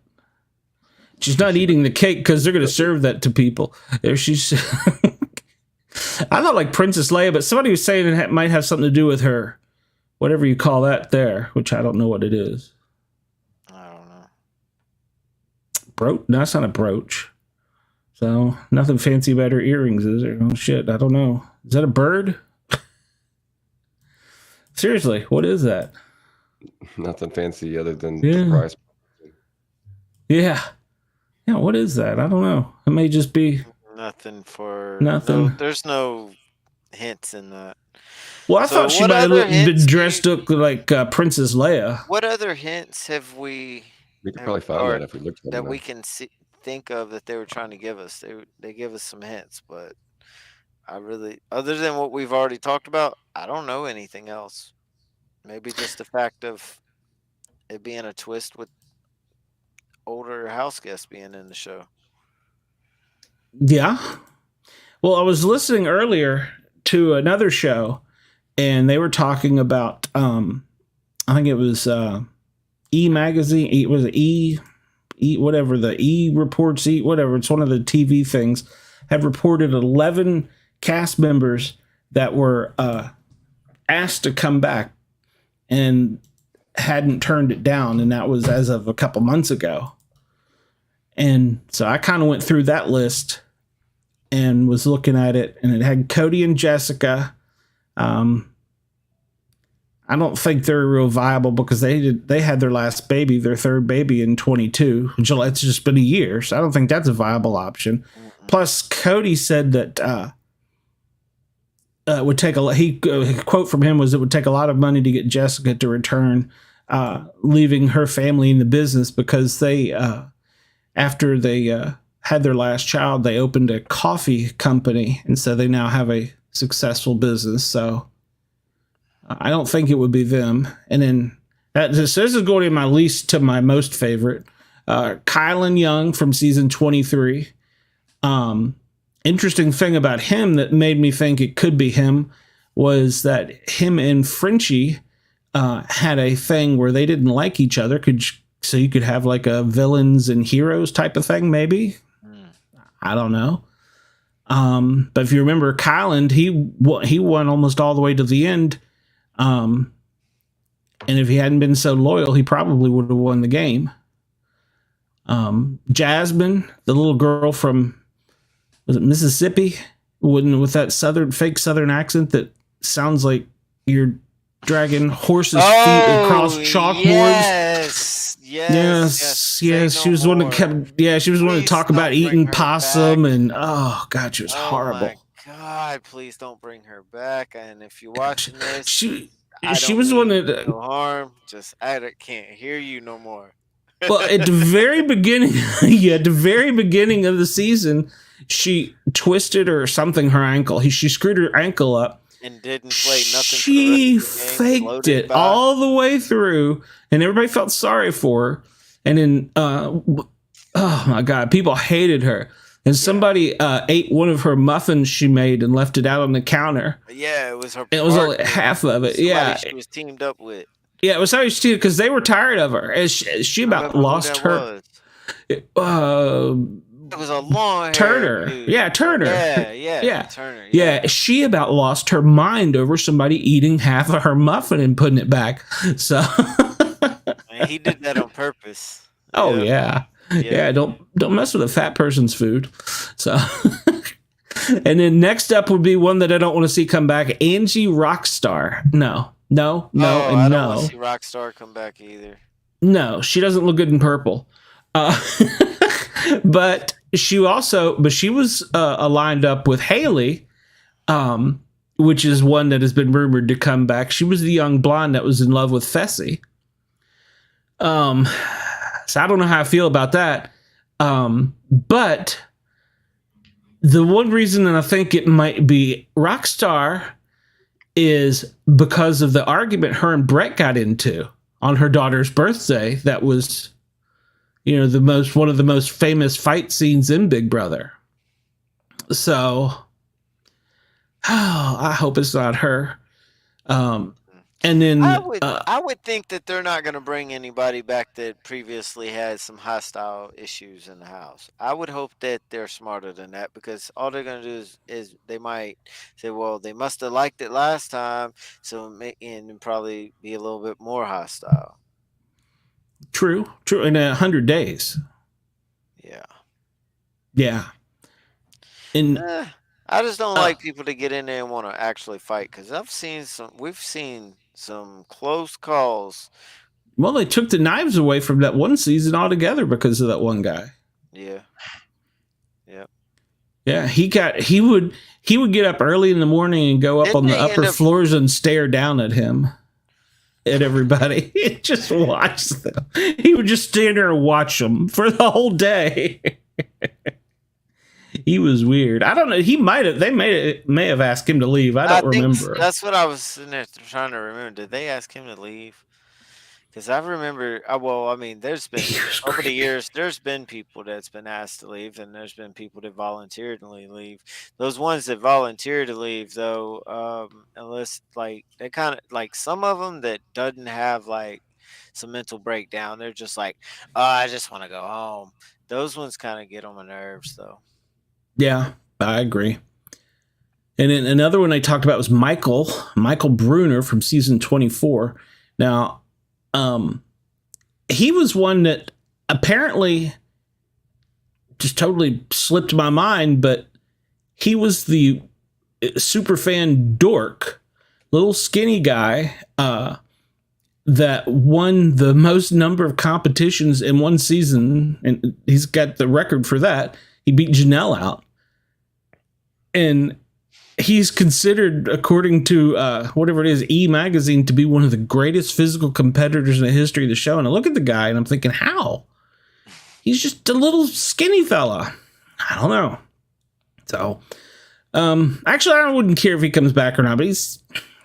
She's not eating the cake because they're going to serve that to people. There she's. I thought like Princess Leia, but somebody was saying it might have something to do with her, whatever you call that there, which I don't know what it is. I don't know. Brooch? No, that's not a brooch. So nothing fancy about her earrings, is there? Oh shit, I don't know. Is that a bird? Seriously, what is that? Nothing fancy other than the price. Yeah. Yeah, what is that? I don't know. It may just be nothing for nothing. No, there's no hints in that. Well, I thought she might have been dressed up like Princess Leia. What other hints have we? We could probably find that if we looked at that we can think of that they were trying to give us. They give us some hints, but I really, other than what we've already talked about, I don't know anything else. Maybe just the fact of it being a twist with older house guests being in the show. Yeah. Well, I was listening earlier to another show, and they were talking about, I think it was E Magazine, was it E, whatever, the E Reports, whatever, it's one of the TV things, have reported 11 cast members that were asked to come back and hadn't turned it down, and that was as of a couple months ago. And so I kind of went through that list and was looking at it, and it had Cody and Jessica. I don't think they're real viable because they had their last baby, their third baby in 22. It's just been a year, so I don't think that's a viable option. Plus, Cody said that would take a quote from him was it would take a lot of money to get Jessica to return leaving her family in the business because they, after they had their last child, they opened a coffee company, and so they now have a successful business. So I don't think it would be them. And then this is going in my least to my most favorite. Kylan Young from season 23. Interesting thing about him that made me think it could be him was that him and Frenchie had a thing where they didn't like each other. So you could have like a villains and heroes type of thing, maybe. I don't know. But if you remember, Kylan, he won almost all the way to the end. And if he hadn't been so loyal, he probably would have won the game. Jasmine, the little girl from, was it Mississippi? With that fake Southern accent that sounds like you're dragging horses' feet across chalkboards. Yes. She was one that kept. Yeah, she was one to talk about eating possum, and oh god, she was horrible. My god, please don't bring her back. And if you're watching this, she was one that no harm. Just I can't hear you no more. Well, at the very beginning, at the very beginning of the season, she twisted her ankle. She screwed her ankle up. And didn't play nothing. She faked it all the way through, and everybody felt sorry for her. And then, oh my God, people hated her. And somebody ate one of her muffins she made and left it out on the counter. Yeah, it was her. It was only half of it. She was teamed up with. Yeah, it was somebody she because they were tired of her. And she about lost her. It was a long Turner. Dude. Yeah, Turner. Yeah. Turner. Yeah, she about lost her mind over somebody eating half of her muffin and putting it back. So Man, he did that on purpose. Oh yeah. Don't mess with a fat person's food. So and then next up would be one that I don't want to see come back. Angie Rockstar. No. I don't want to see Rockstar come back either. No, she doesn't look good in purple. But she was aligned up with Haley, which is one that has been rumored to come back. She was the young blonde that was in love with Fessy. So I don't know how I feel about that. But the one reason that I think it might be Rockstar is because of the argument her and Brett got into on her daughter's birthday. That was, one of the most famous fight scenes in Big Brother. So, I hope it's not her. And then I would think that they're not going to bring anybody back that previously had some hostile issues in the house. I would hope that they're smarter than that, because all they're going to do is they might say, well, they must have liked it last time, and probably be a little bit more hostile. True. In 100 days. Yeah. And I just don't like people to get in there and want to actually fight, because we've seen some close calls. Well, they took the knives away from that one season altogether because of that one guy. Yeah. He would get up early in the morning and go up on the upper floors and stare down at everybody. Just watch them. He would just stand there and watch them for the whole day. He was weird. I don't know. They may have asked him to leave. I don't remember. That's what I was sitting there trying to remember. Did they ask him to leave? Because I remember. There's been over the years. There's been people that's been asked to leave, and there's been people that voluntarily leave. Those ones that volunteer to leave, though, unless they kind of some of them that doesn't have some mental breakdown. They're just like, oh, I just want to go home. Those ones kind of get on my nerves, though. Yeah, I agree. And then another one I talked about was Michael Bruner from season 24. Now, he was one that apparently just totally slipped my mind, but he was the super fan dork, little skinny guy, that won the most number of competitions in one season. And he's got the record for that. He beat Janelle out. And he's considered, according to whatever it is, E! Magazine, to be one of the greatest physical competitors in the history of the show. And I look at the guy and I'm thinking, how? He's just a little skinny fella. I don't know. So, actually, I wouldn't care if he comes back or not, but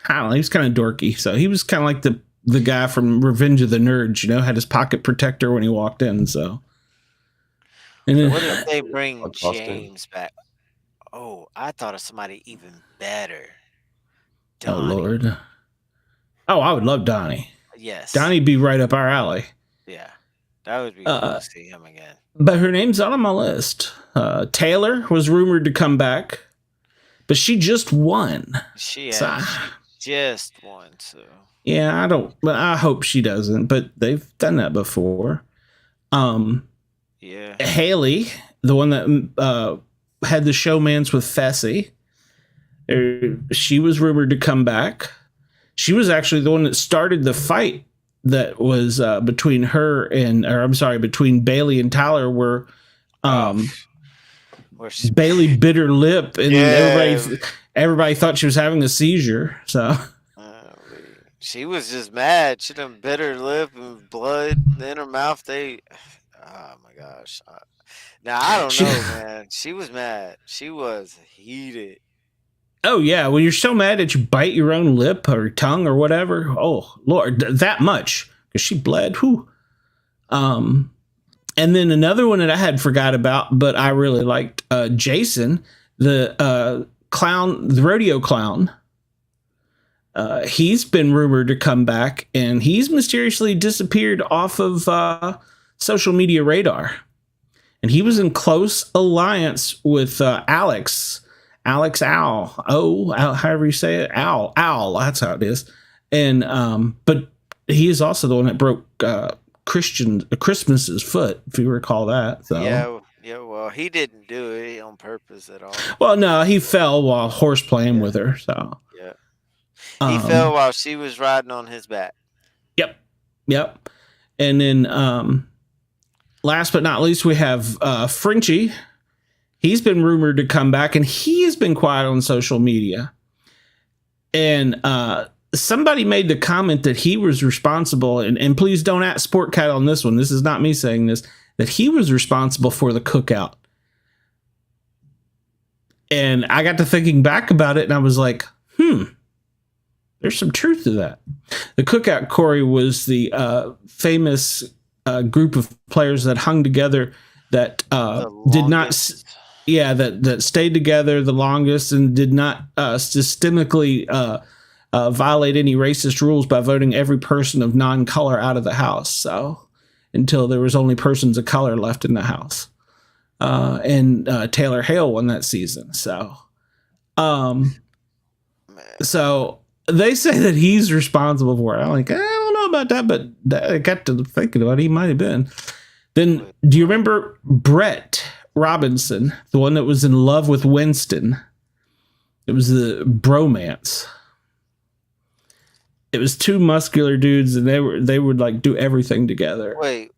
I don't know, he's kind of dorky. So he was kind of like the guy from Revenge of the Nerds, had his pocket protector when he walked in. So, and then, What if they bring Austin. James back? Oh, I thought of somebody even better. oh Donnie. Lord, oh, I would love Donnie. Yes. Donnie'd be right up our alley. Yeah. That would be cool to see him again. But her name's not on my list. Taylor was rumored to come back, but she just won. She So, just won, so yeah, I hope she doesn't, but they've done that before. yeah. Haley, the one that had the showmance with Fessy, she was rumored to come back. She was actually the one that started the fight that was between Bailey and Tyler, where Bailey bit her lip, and everybody thought she was having a seizure. So she was just mad. She done bit her lip and blood in her mouth. Oh my gosh. Now I don't know, man. She was mad. She was heated. Oh yeah, when you're so mad that you bite your own lip or tongue or whatever. Oh Lord, that much, because she bled. Whew. And then another one that I had forgot about, but I really liked, Jason, the clown, the rodeo clown. He's been rumored to come back, and he's mysteriously disappeared off of social media radar. And he was in close alliance with Alex Owl. However you say it, Owl. That's how it is. And but he is also the one that broke Christmas's foot, if you recall that. So. Yeah. Well, he didn't do it on purpose at all. Well, no, he fell while horse playing with her. So. Yeah. He fell while she was riding on his back. Yep. And then last but not least, we have Frenchie. He's been rumored to come back, and he has been quiet on social media. And somebody made the comment that he was responsible, and please don't at Sportcat on this one. This is not me saying this, that he was responsible for the cookout. And I got to thinking back about it, and I was like, there's some truth to that. The cookout, Corey, was the famous group of players that hung together that did not... that stayed together the longest and did not systemically violate any racist rules by voting every person of non-color out of the house. So until there was only persons of color left in the house. And Taylor Hale won that season. So, so they say that he's responsible for it. I'm like, I don't know about that, but I got to thinking about it. He might have been. Then, do you remember Brett Robinson, the one that was in love with Winston? It was the bromance. It was two muscular dudes, and they would like do everything together. Wait.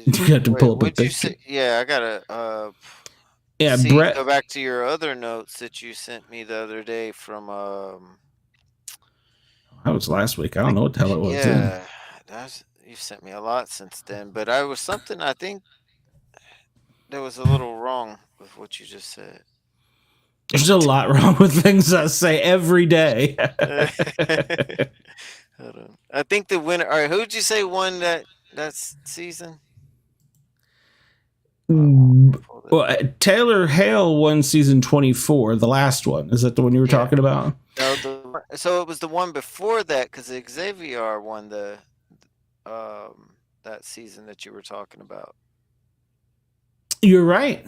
You got to pull up a picture. Yeah, I gotta. Brett. Go back to your other notes that you sent me the other day from. That was last week. I don't know what the hell it was. Yeah, you sent me a lot since then, but I think there was a little wrong with what you just said. There's a lot wrong with things I say every day. Hold on. I think the winner. All right, who'd you say won that season? Well, Taylor Hale won season 24, the last one. Is that the one you were talking about? No, so it was the one before that, because Xavier won the that season that you were talking about. You're right.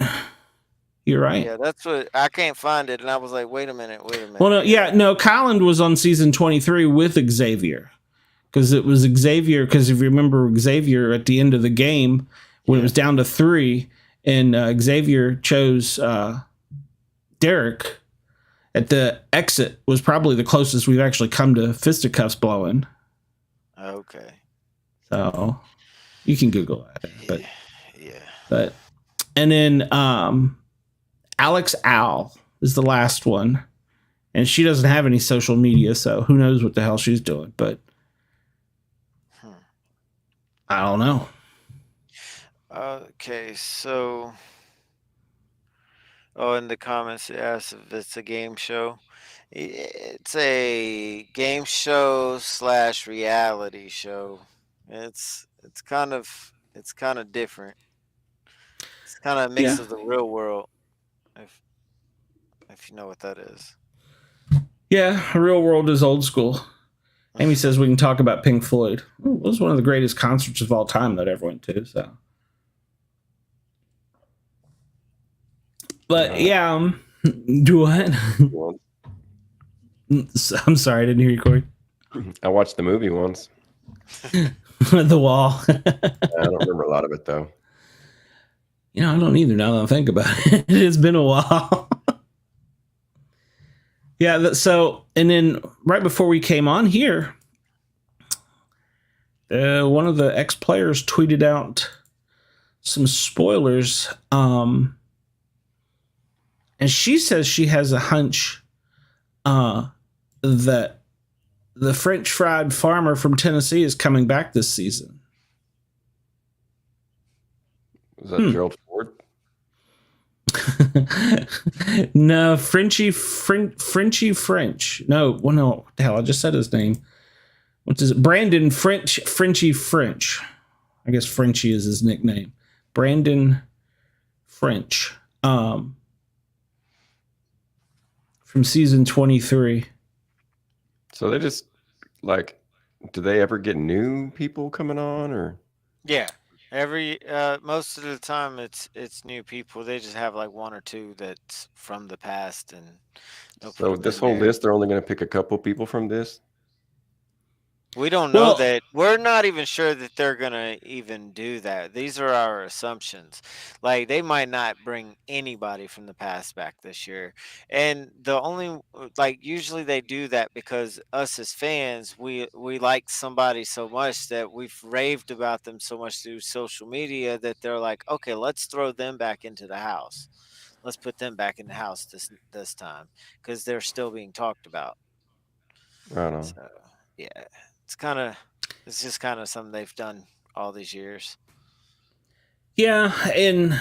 Yeah, that's what I can't find it, and I was like, wait a minute. Well, no, Colin was on season 23 with Xavier, because it was Xavier. Because if you remember, Xavier at the end of the game when it was down to 3, and Xavier chose Derek at the exit, was probably the closest we've actually come to fisticuffs blowing. Okay. So you can Google that. Yeah. But and then Alex Owl is the last one. And she doesn't have any social media, so who knows what the hell she's doing. But I don't know. Okay, so in the comments it asks if it's a game show. It's a game show / reality show. It's kind of different. It's kind of a mix Yeah. of the real world, if you know what that is. Yeah, real world is old school. Amy says we can talk about Pink Floyd. It was one of the greatest concerts of all time that I ever went to. So, but yeah, do what? I'm sorry, I didn't hear you, Corey. I watched the movie once. The Wall. I don't remember a lot of it though. I don't either. Now that I think about it, it's been a while. Yeah. So, and then right before we came on here, one of the ex-players tweeted out some spoilers. And she says she has a hunch that the French fried farmer from Tennessee is coming back this season. Was that Gerald Ford? No, Frenchy French. No, well, no, what the hell? I just said his name. What is it? Brandon Frenchy French. I guess Frenchie is his nickname. Brandon French. From season 23. So they just do they ever get new people coming on or? Yeah, every most of the time it's new people. They just have like one or two that's from the past, and so this whole list, they're only going to pick a couple people from this. We don't know that. We're not even sure that they're gonna even do that. These are our assumptions. Like they might not bring anybody from the past back this year, and the only usually they do that because us as fans, we like somebody so much that we've raved about them so much through social media that they're like, okay, let's throw them back into the house. Let's put them back in the house this time because they're still being talked about. Right on. So, yeah. It's just kind of something they've done all these years. Yeah, and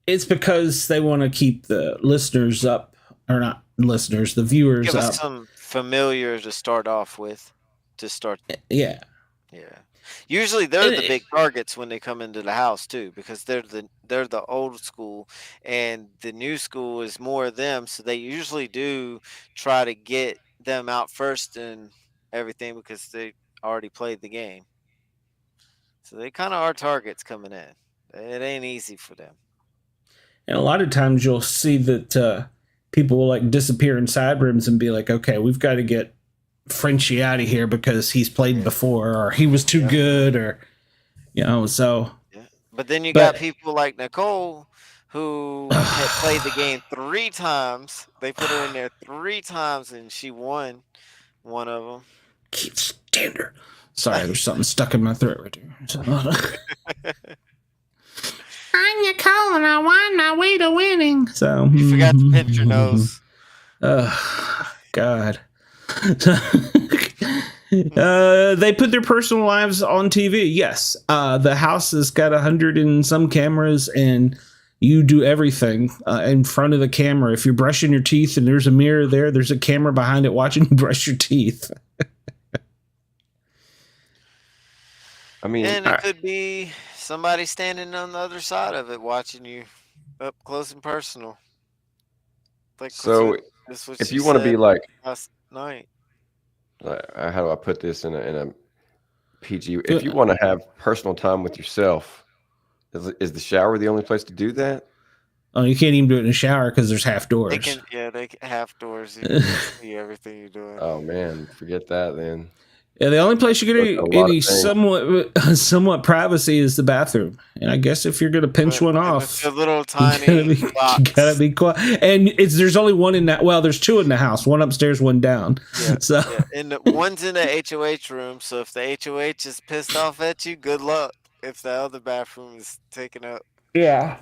it's because they want to keep the listeners up, or not listeners, the viewers Give up. us some familiar to start off with. Yeah. Usually they're the big targets when they come into the house too, because they're the old school, and the new school is more of them. So they usually do try to get them out first and everything because they already played the game. So they kind of are targets coming in. It ain't easy for them. And a lot of times you'll see that people will disappear in side rooms and be like, okay, we've got to get Frenchie out of here because he's played before, or he was too good, or so. Yeah. But then you got people like Nicole who had played the game 3 times. They put her in there 3 times and she won one of them. Keep standard. Sorry, there's something stuck in my throat right there. I'm Nicole and I won my way to winning. So you forgot to pinch your nose. Oh, God. They put their personal lives on TV. Yes. The house has got 100 and some cameras, and you do everything in front of the camera. If you're brushing your teeth and there's a mirror there's a camera behind it watching you brush your teeth. I mean, and it could be somebody standing on the other side of it watching you up close and personal. So if you want to be like last night, how do I put this in a PG? If you want to have personal time with yourself, is the shower the only place to do that? Oh, you can't even do it in the shower because there's half doors. They can half doors. You can see everything you're doing. Oh man, forget that then. Yeah, the only place you're gonna get any somewhat privacy is the bathroom, and I guess if you're gonna pinch one off, it's a little tiny box. You gotta be quiet. And there's only one in that. Well, there's 2 in the house, one upstairs, one down. Yeah, and one's in the HOH room. So if the HOH is pissed off at you, good luck. If the other bathroom is taken up, yeah.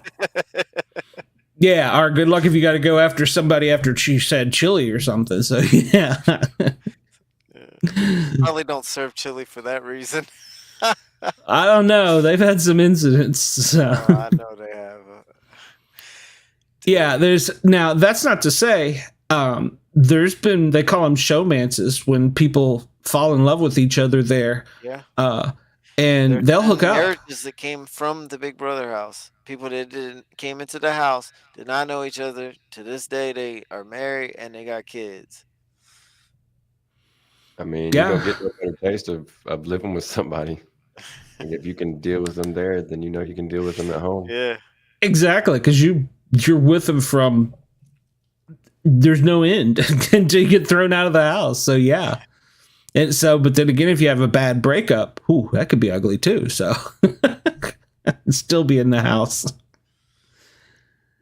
Yeah, or good luck if you got to go after somebody after she said chili or something. So yeah, Probably don't serve chili for that reason. I don't know. They've had some incidents. So Oh, I know they have. yeah, there's now. That's not to say there's been they call them showmances when people fall in love with each other there, Yeah. and There's they'll been hook up. marriages that came from the Big Brother house. People that didn't came into the house did not know each other. To this day, they are married and they got kids. I mean, you don't Yeah, get no better taste of living with somebody. And if you can deal with them there, then you know you can deal with them at home. Yeah. exactly. Because you're with them from there's no end until you get thrown out of the house. So yeah. And so, but then again, if you have a bad breakup, that could be ugly too. So, still be in the house.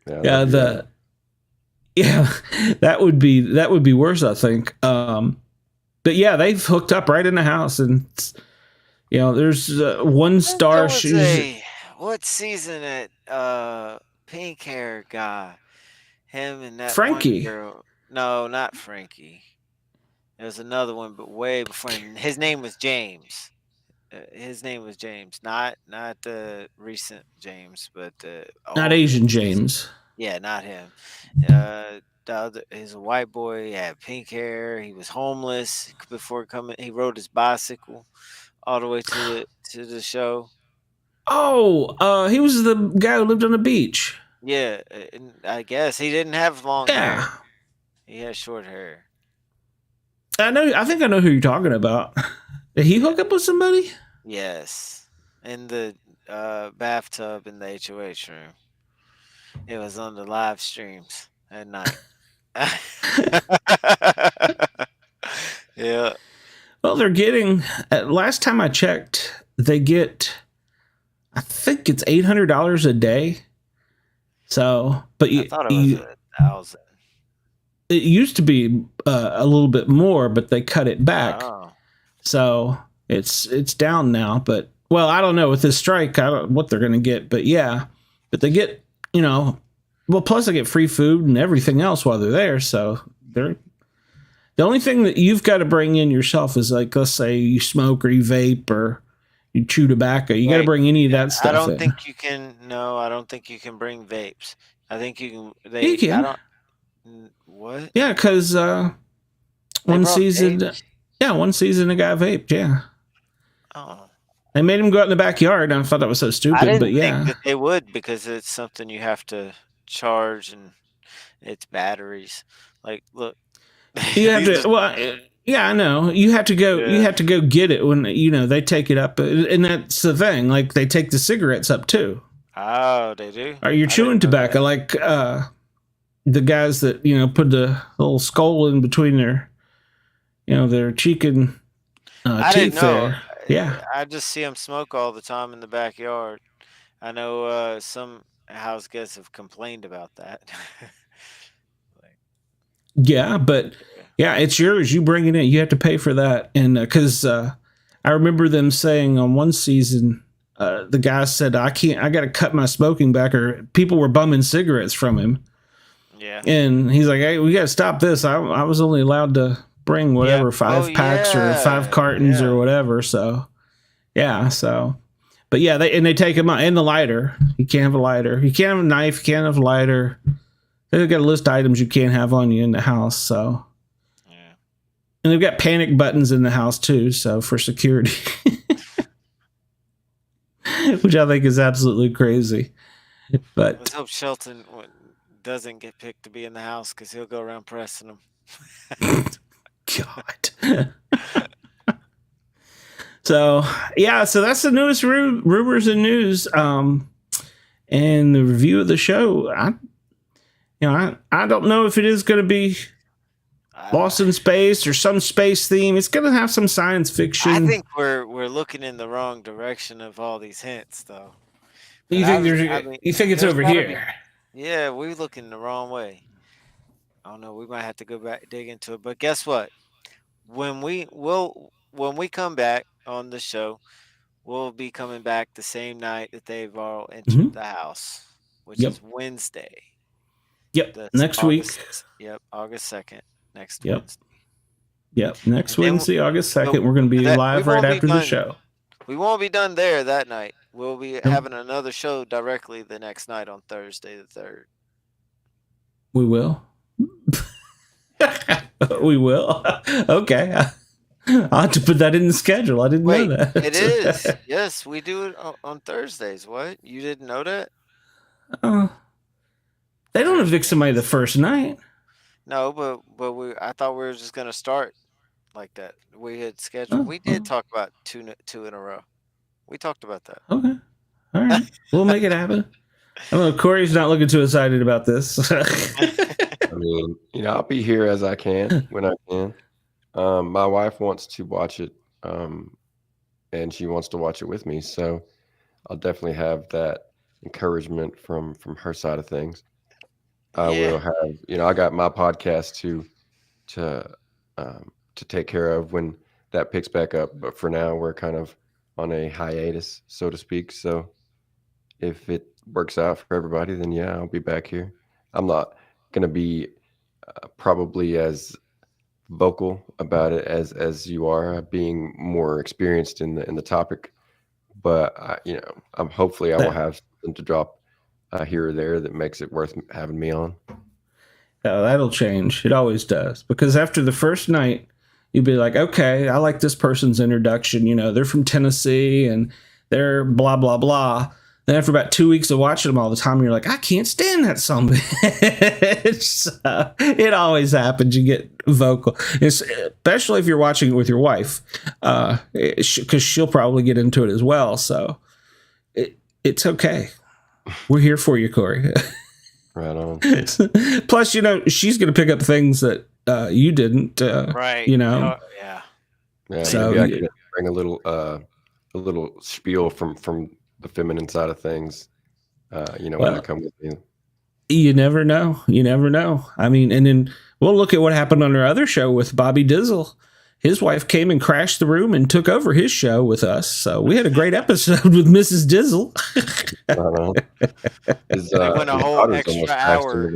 Yeah, Yeah, that'd be rough. yeah, that would be worse, I think. But yeah, they've hooked up right in the house, and there's one There star. was She's what season pink hair guy, him and that one Frankie, girl. No, not Frankie. There was another one, but way before him. His name was James. His name was James, not the recent James, but the not old Asian James. James. Yeah, not him. The other, he's a white boy. He had pink hair. He was homeless before coming. He rode his bicycle all the way to the show. Oh, he was the guy who lived on the beach. Yeah, and I guess he didn't have long hair. Yeah, He had short hair. I know. I think I know who you're talking about. Did he hook up with somebody? Yes, in the bathtub in the HOH room. It was on the live streams at night. Yeah, Well, they're getting. Last time I checked, they get. I think it's $800 a day. So, but I thought it was 1,000. it used to be a little bit more, but they cut it back. Oh, So it's down now. But well, I don't know with this strike. I don't know what they're going to get, but yeah, but they get well. Plus, they get free food and everything else while they're there. So they're the only thing that you've got to bring in yourself is like, let's say you smoke or you vape or you chew tobacco. You got to wait. bring any of that stuff I don't in. think you can. No, I don't think you can bring vapes. I think you can. You I can, don't. What? yeah, because They one brought season, vapes? yeah, one season the guy vaped. Yeah, Oh, they made him go out in the backyard, and I thought that was so I stupid. didn't But think yeah, that they would because it's something you have to charge and it's batteries. Like, look, you have these to. are Well, yeah, I know. You have to go. You yeah. have to go get it when they take it up, and that's the thing. Like they take the cigarettes up too. Oh, they do. Or you're I chewing didn't know tobacco, that. like the guys that put the little skull in between their cheek and I didn't teeth know. there. Yeah, I just see them smoke all the time in the backyard. I know some house guests have complained about that. Like, yeah, but yeah. yeah, it's yours. You bring it in. You have to pay for that, and because I remember them saying on one season. The guy said, I can't, I got to cut my smoking back, or people were bumming cigarettes from him. Yeah. And he's like, hey, we got to stop this. I was only allowed to bring Yeah. whatever, Oh, 5 packs or 5 yeah. cartons or Yeah. whatever. So, yeah. So, but yeah, they take him out. And the lighter. You can't have a lighter. You can't have a knife. You can't have a lighter. They've got a list of items you can't have on you in the house. So, Yeah. and they've got panic buttons in the house too. So, for security. Which I think is absolutely crazy. But Let's hope Shelton doesn't get picked to be in the house because he'll go around pressing them. God. So yeah, so that's the newest rumors and news. And the review of the show. I don't know if it is going to be Lost in Space or some space theme. It's going to have some science fiction. I think we're looking in the wrong direction of all these hints, though. You think you think it's over here? Yeah, we're looking the wrong way. I don't know. We might have to go back dig into it. But guess what? When we come back on the show, we'll be coming back the same night that they've all entered Mhm. the house, which Yep. is Wednesday. Yep. That's Next week. Yep, August 2nd. Next Yep. Wednesday. Yep. Next And then Wednesday, August but 2nd, we're going to be we live right won't be after the done. show. We won't be done there that night. We'll be Nope. having another show directly the next night on Thursday the 3rd. We will. We will. Okay. I'll have to put that in the schedule. I didn't know Wait, that. it is. Yes, we do it on Thursdays. What? You didn't know that? They don't evict somebody the first night. No, but I thought we were just gonna start like that. We had scheduled. We did talk about two in a row. We talked about that. Okay. All right. We'll make it happen. I don't know. Corey's not looking too excited about this. I mean, I'll be here as I can when I can. My wife wants to watch it, and she wants to watch it with me. So I'll definitely have that encouragement from her side of things. I will have, I got my podcast to take care of when that picks back up. But for now, we're kind of on a hiatus, so to speak. So if it works out for everybody, then yeah, I'll be back here. I'm not going to be probably as vocal about it as you are, being more experienced in the topic. But I'm hopefully I will have something to drop here or there that makes it worth having me on. Oh, that'll change. It always does. Because after the first night, you'd be like, okay, I like this person's introduction. They're from Tennessee and they're blah, blah, blah. Then after about 2 weeks of watching them all the time, you're like, I can't stand that son of a bitch. It always happens. You get vocal, especially if you're watching it with your wife, because she'll probably get into it as well. So it's okay. We're here for you, Corey. Right on. Plus, she's going to pick up things that you didn't. Right. Yeah. So maybe I can bring a little spiel from the feminine side of things. When I come with you. You never know. You never know. I mean, and then we'll look at what happened on our other show with Bobby Dizzle. His wife came and crashed the room and took over his show with us. So we had a great episode with Mrs. Dizzle. They went a whole extra hour.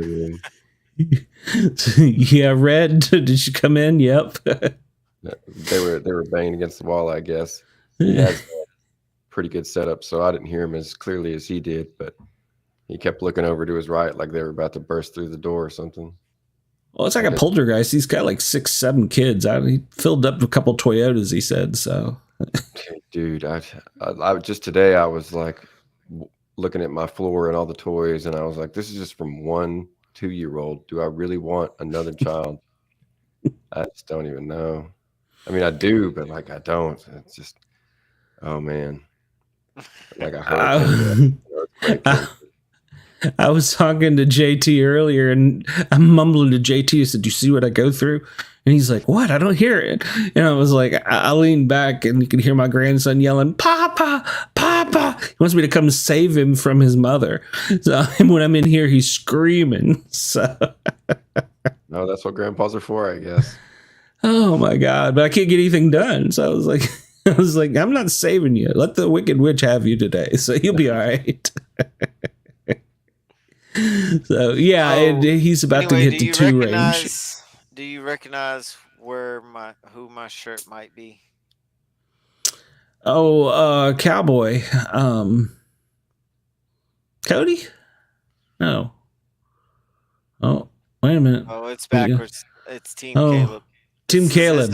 Yeah, Red, did she come in? Yep. They were banging against the wall, I guess. He has a pretty good setup, so I didn't hear him as clearly as he did, but he kept looking over to his right like they were about to burst through the door or something. Well, it's like a poltergeist. He's got like 6, 7 kids. He filled up a couple Toyotas, he said. So, dude, I just today I was like looking at my floor and all the toys, and I was like, this is just from 1 2-year-old. Do I really want another child? I just don't even know. I mean, I do, but like I don't. It's just, oh man, like I heard. I was talking to JT earlier, and I'm mumbling to JT. I said, "Do you see what I go through?" And he's like, "What? I don't hear it." And I was like, I leaned back, and you can hear my grandson yelling, "Papa, Papa!" He wants me to come save him from his mother. So when I'm in here, he's screaming. So, no, that's what grandpas are for, I guess. Oh my God! But I can't get anything done. So I was like, I'm not saving you. Let the Wicked Witch have you today. So you'll be all right. So yeah, he's about to hit the 2 range. Do you recognize who my shirt might be? Oh, Cowboy. Cody? No. Oh, wait a minute. Oh, it's backwards. It's Team Caleb. Team Caleb.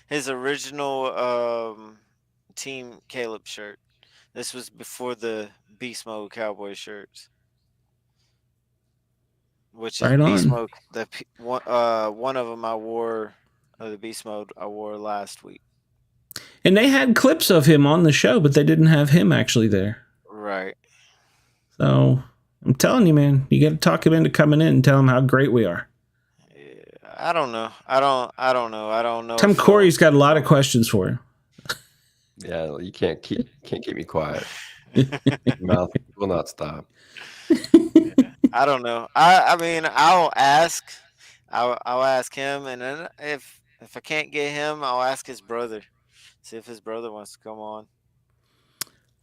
His original Team Caleb shirt. This was before the Beast Mode Cowboy shirts. Which is Beast Mode. One of them I wore, the Beast Mode I wore last week. And they had clips of him on the show, but they didn't have him actually there. Right. So I'm telling you, man, you got to talk him into coming in and tell him how great we are. Yeah, I don't know. I don't know. Tom Corey's got a lot of questions for him. Yeah, you can't keep me quiet. Mouth will not stop. I don't know. I mean, I'll ask. I'll ask him, and then if I can't get him, I'll ask his brother. See if his brother wants to come on.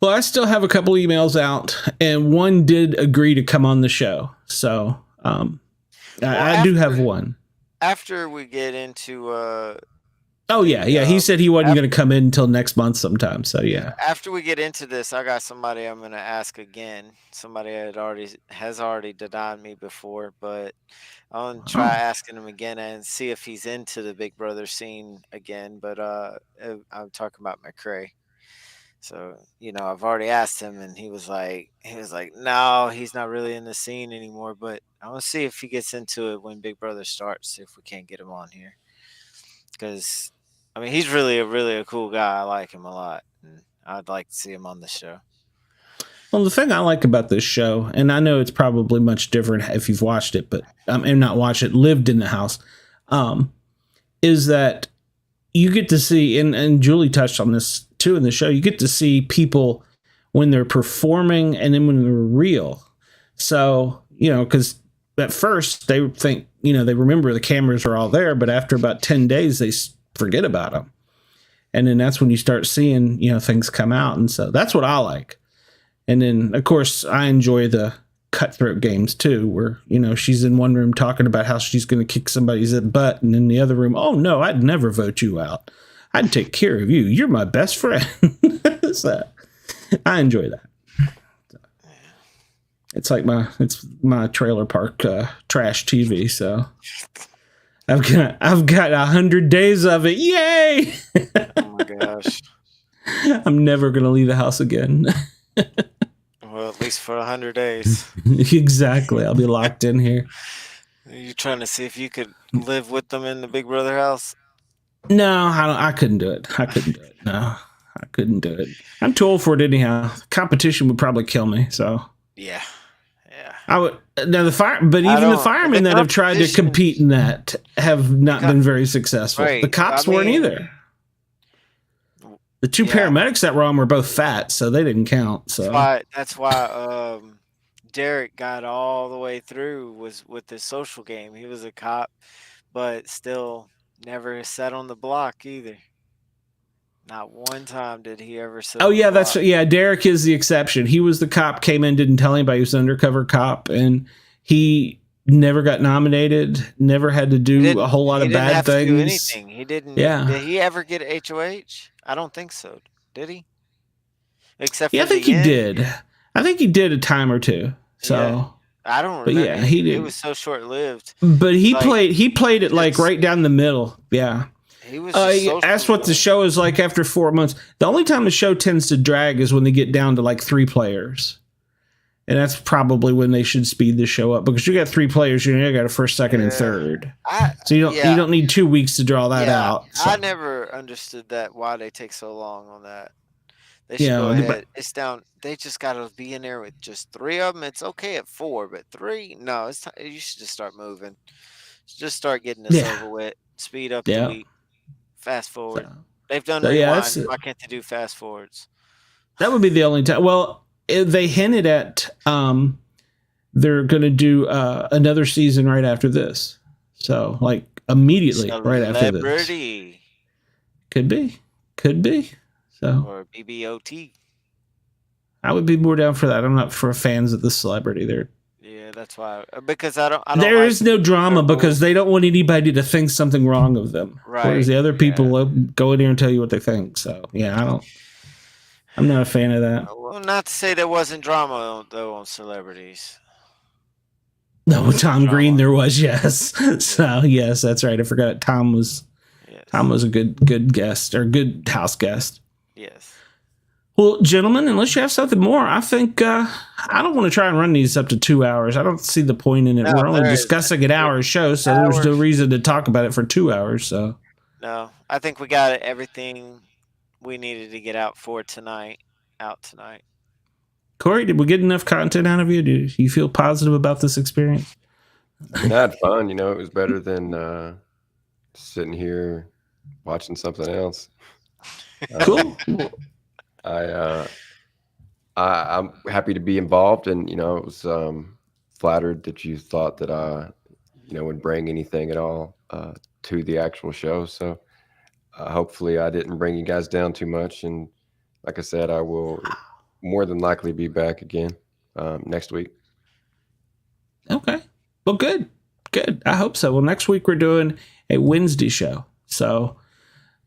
Well, I still have a couple emails out, and one did agree to come on the show. So I do have one. After we get into oh yeah, he said he wasn't going to come in until next month sometime. So yeah. After we get into this, I got somebody I'm going to ask again. Somebody has already denied me before, but I'm going to try asking him again and see if he's into the Big Brother scene again. But I'm talking about McCray. So, I've already asked him, and he was like, no, he's not really in the scene anymore. But I want to see if he gets into it when Big Brother starts, see if we can't get him on here. Because, I mean, he's really a cool guy. I like him a lot, and I'd like to see him on the show. Well, the thing I like about this show, and I know it's probably much different if you've watched it, but and not watched it, lived in the house, is that you get to see, and Julie touched on this too in the show, you get to see people when they're performing and then when they're real. So, because at first they think, they remember the cameras are all there, but after about 10 days, they forget about them. And then that's when you start seeing, things come out. And so that's what I like. And then, of course, I enjoy the cutthroat games too, where, she's in one room talking about how she's going to kick somebody's butt. And in the other room, oh no, I'd never vote you out. I'd take care of you. You're my best friend. So, I enjoy that. It's like my trailer park trash TV. So I've got 100 days of it. Yay! Oh my gosh! I'm never gonna leave the house again. Well, at least for 100 days. Exactly. I'll be locked in here. Are you trying to see if you could live with them in the Big Brother house? No, I couldn't do it. No, I couldn't do it. I'm too old for it anyhow. Competition would probably kill me. So yeah. I would. Now the firemen that have tried to compete in that have not been very successful. Right. The cops weren't either. The two paramedics that were on were both fat, so they didn't count. So that's why Derek got all the way through was with his social game. He was a cop, but still never sat on the block either. Not one time did he ever sit. Oh yeah, Derek is the exception. He was the cop, came in, didn't tell anybody he was an undercover cop, and he never got nominated. Never had to do a whole lot of bad things. To do anything. He didn't. Yeah. Did he ever get HOH? I don't think so. Did he? Except for I think he did. I think he did a time or two. So I don't remember. But yeah, he did. It was so short lived. But he played it like right down the middle. Yeah. He was. That's what the show is like after 4 months. The only time the show tends to drag is when they get down to like 3 players. And that's probably when they should speed the show up, because you got 3 players, you got a first, second, and third. So you don't need 2 weeks to draw that out. So. I never understood why they take so long on that. They should go ahead. It's down. They just got to be in there with just 3 of them. It's okay at 4, but 3, no. It's time. You should just start moving. Just start getting this over with. Speed up the week. Fast forward. So, they've done rewind. Why can't they do fast forwards? That would be the only time. Well, they hinted at they're going to do another season right after this. So, like, immediately right after this. Could be. So, or BBOT. I would be more down for that. I'm not for fans of the celebrity there. Yeah, that's why. Because I don't there is no drama because they don't want anybody to think something wrong of them. Right. Whereas the other people go in there and tell you what they think. So, yeah, I'm not a fan of that. Well, not to say there wasn't drama, though, on celebrities. No, Tom Green there was, yes. So, yes, that's right. I forgot Tom was a good guest, or good house guest. Yes. Well, gentlemen, unless you have something more, I think I don't want to try and run these up to 2 hours. I don't see the point in it. We're only discussing an hour show, so there's no reason to talk about it for 2 hours. So, no, I think we got everything we needed to get out tonight. Corey, did we get enough content out of you? Do you feel positive about this experience? I had fun. It was better than sitting here watching something else. Cool. I'm happy to be involved, and I was flattered that you thought that I would bring anything at all to the actual show. So hopefully I didn't bring you guys down too much, and like I said, I will more than likely be back again next week. Okay. Well, good. Good. I hope so. Well, next week we're doing a Wednesday show. So,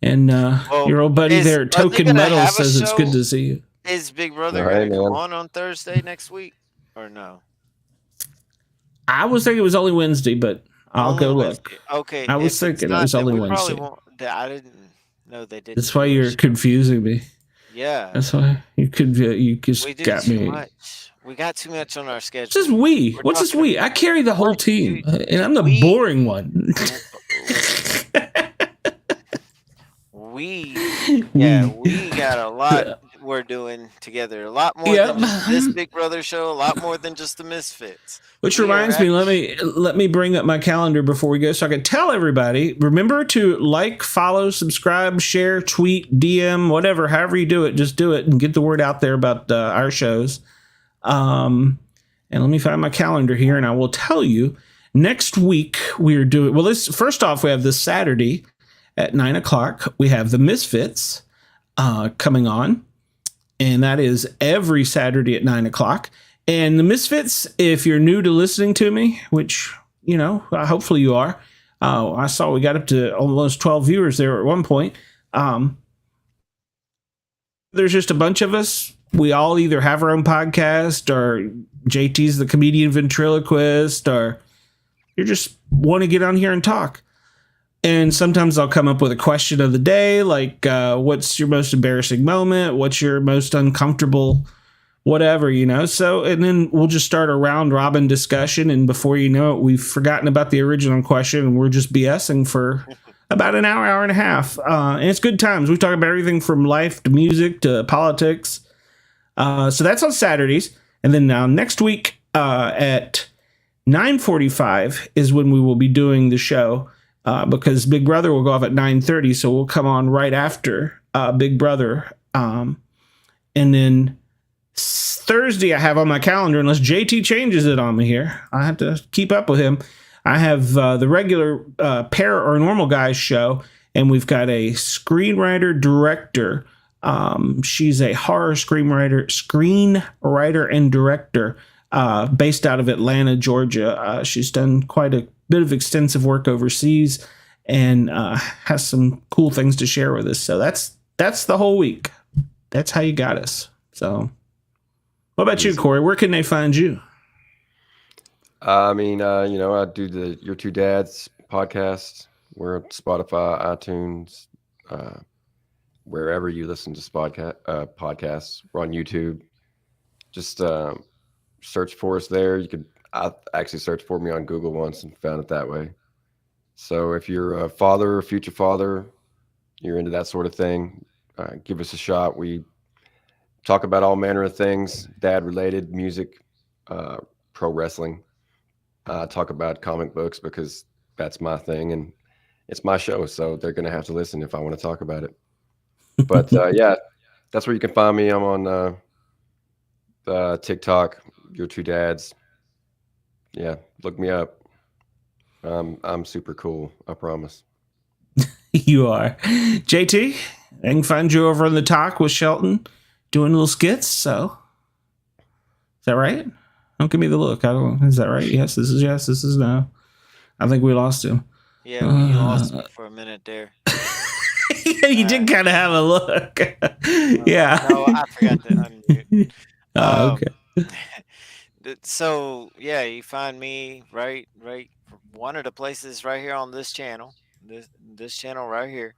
and your old buddy there, Token Metal, says it's good to see you. Is Big Brother All right, going to man. come on Thursday next week or no? I was thinking it was only Wednesday, but I'll Only go Wednesday. look. Okay. I was thinking it was only Wednesday. I didn't know they didn't. That's why you're confusing me. Yeah. That's why you just got me. Much. We got too much on our schedule. What's this we? What's this we? I carry the whole team, and I'm the boring one. We got a lot we're doing together. A lot more than just this Big Brother show. A lot more than just the Misfits. Which reminds me, let me bring up my calendar before we go, so I can tell everybody. Remember to like, follow, subscribe, share, tweet, DM, whatever. However you do it, just do it and get the word out there about our shows. And let me find my calendar here, and I will tell you. Next week we are doing first off, we have this Saturday at 9:00. We have the Misfits coming on, and that is every Saturday at 9:00. And the Misfits, if you're new to listening to me, which hopefully you are, I saw we got up to almost 12 viewers there at one point. There's just a bunch of us. We all either have our own podcast, or JT's the comedian ventriloquist, or you just want to get on here and talk. And sometimes I'll come up with a question of the day, like what's your most embarrassing moment? What's your most uncomfortable whatever, So, and then we'll just start a round robin discussion. And before you know it, we've forgotten about the original question, and we're just BSing for about an hour and a half. And it's good times. We talk about everything from life to music to politics. So that's on Saturdays. And then now next week at 9:45 is when we will be doing the show, because Big Brother will go off at 9:30. So we'll come on right after Big Brother. And then Thursday I have on my calendar, unless JT changes it on me here. I have to keep up with him. I have the regular Pair or Normal Guys show, and we've got a screenwriter director. She's a horror screenwriter and director based out of Atlanta, Georgia. She's done quite a bit of extensive work overseas, and has some cool things to share with us. So that's the whole week. That's how you got us. So what about you, Corey? Where can they find you? I do the Your Two Dads podcast. We're on Spotify, iTunes, wherever you listen to podcasts. We're on YouTube. Just search for us there. I actually searched for me on Google once and found it that way. So if you're a father or future father, you're into that sort of thing, give us a shot. We talk about all manner of things, dad-related, music, pro wrestling. Talk about comic books because that's my thing, and it's my show, so they're going to have to listen if I want to talk about it. But that's where you can find me. I'm on TikTok, Your Two Dads. Yeah, look me up. I'm super cool, I promise. You are. JT, I can find you over on the Talk with Shelton doing little skits. So is that right? Don't give me the look. Is that right? Yes, this is yes. This is no. I think we lost him. Yeah, we lost him for a minute there. Yeah, you did kind of have a look. Yeah. No, I forgot to unmute. Okay. So yeah, you find me right one of the places right here on this channel, this channel right here,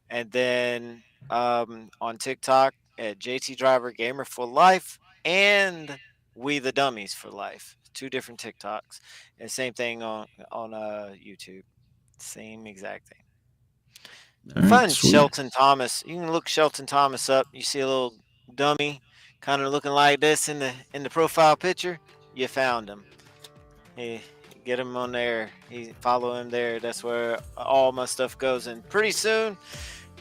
and then on TikTok at JT Driver Gamer for Life and We the Dummies for Life. 2 different TikToks, and same thing on YouTube. Same exact thing. Find Shelton Thomas. You can look Shelton Thomas up. You see a little dummy kind of looking like this in the profile picture. You found him. Hey, get him on there. Follow him there. That's where all my stuff goes. And pretty soon,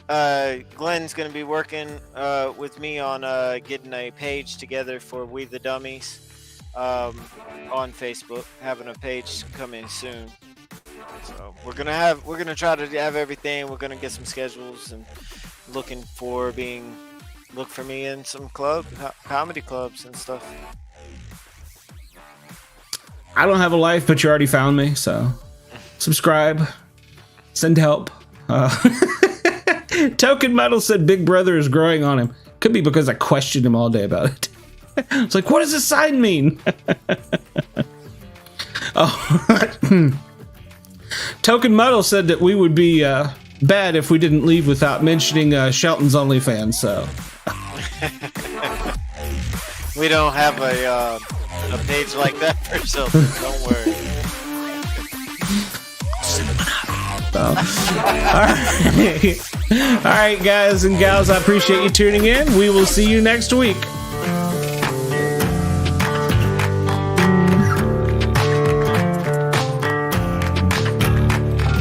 Glenn's going to be working with me on getting a page together for We the Dummies on Facebook. Having a page coming soon. So we're gonna try to have everything. We're gonna get some schedules and looking for being look for me in some comedy clubs and stuff. I don't have a life, but you already found me, so subscribe, send help. Token Metal said Big Brother is growing on him. Could be because I questioned him all day about it. It's like, what does this sign mean? Oh, Token Metal said that we would be bad if we didn't leave without mentioning Shelton's OnlyFans. So we don't have a page like that for Shelton. Don't worry. All right, guys and gals, I appreciate you tuning in. We will see you next week.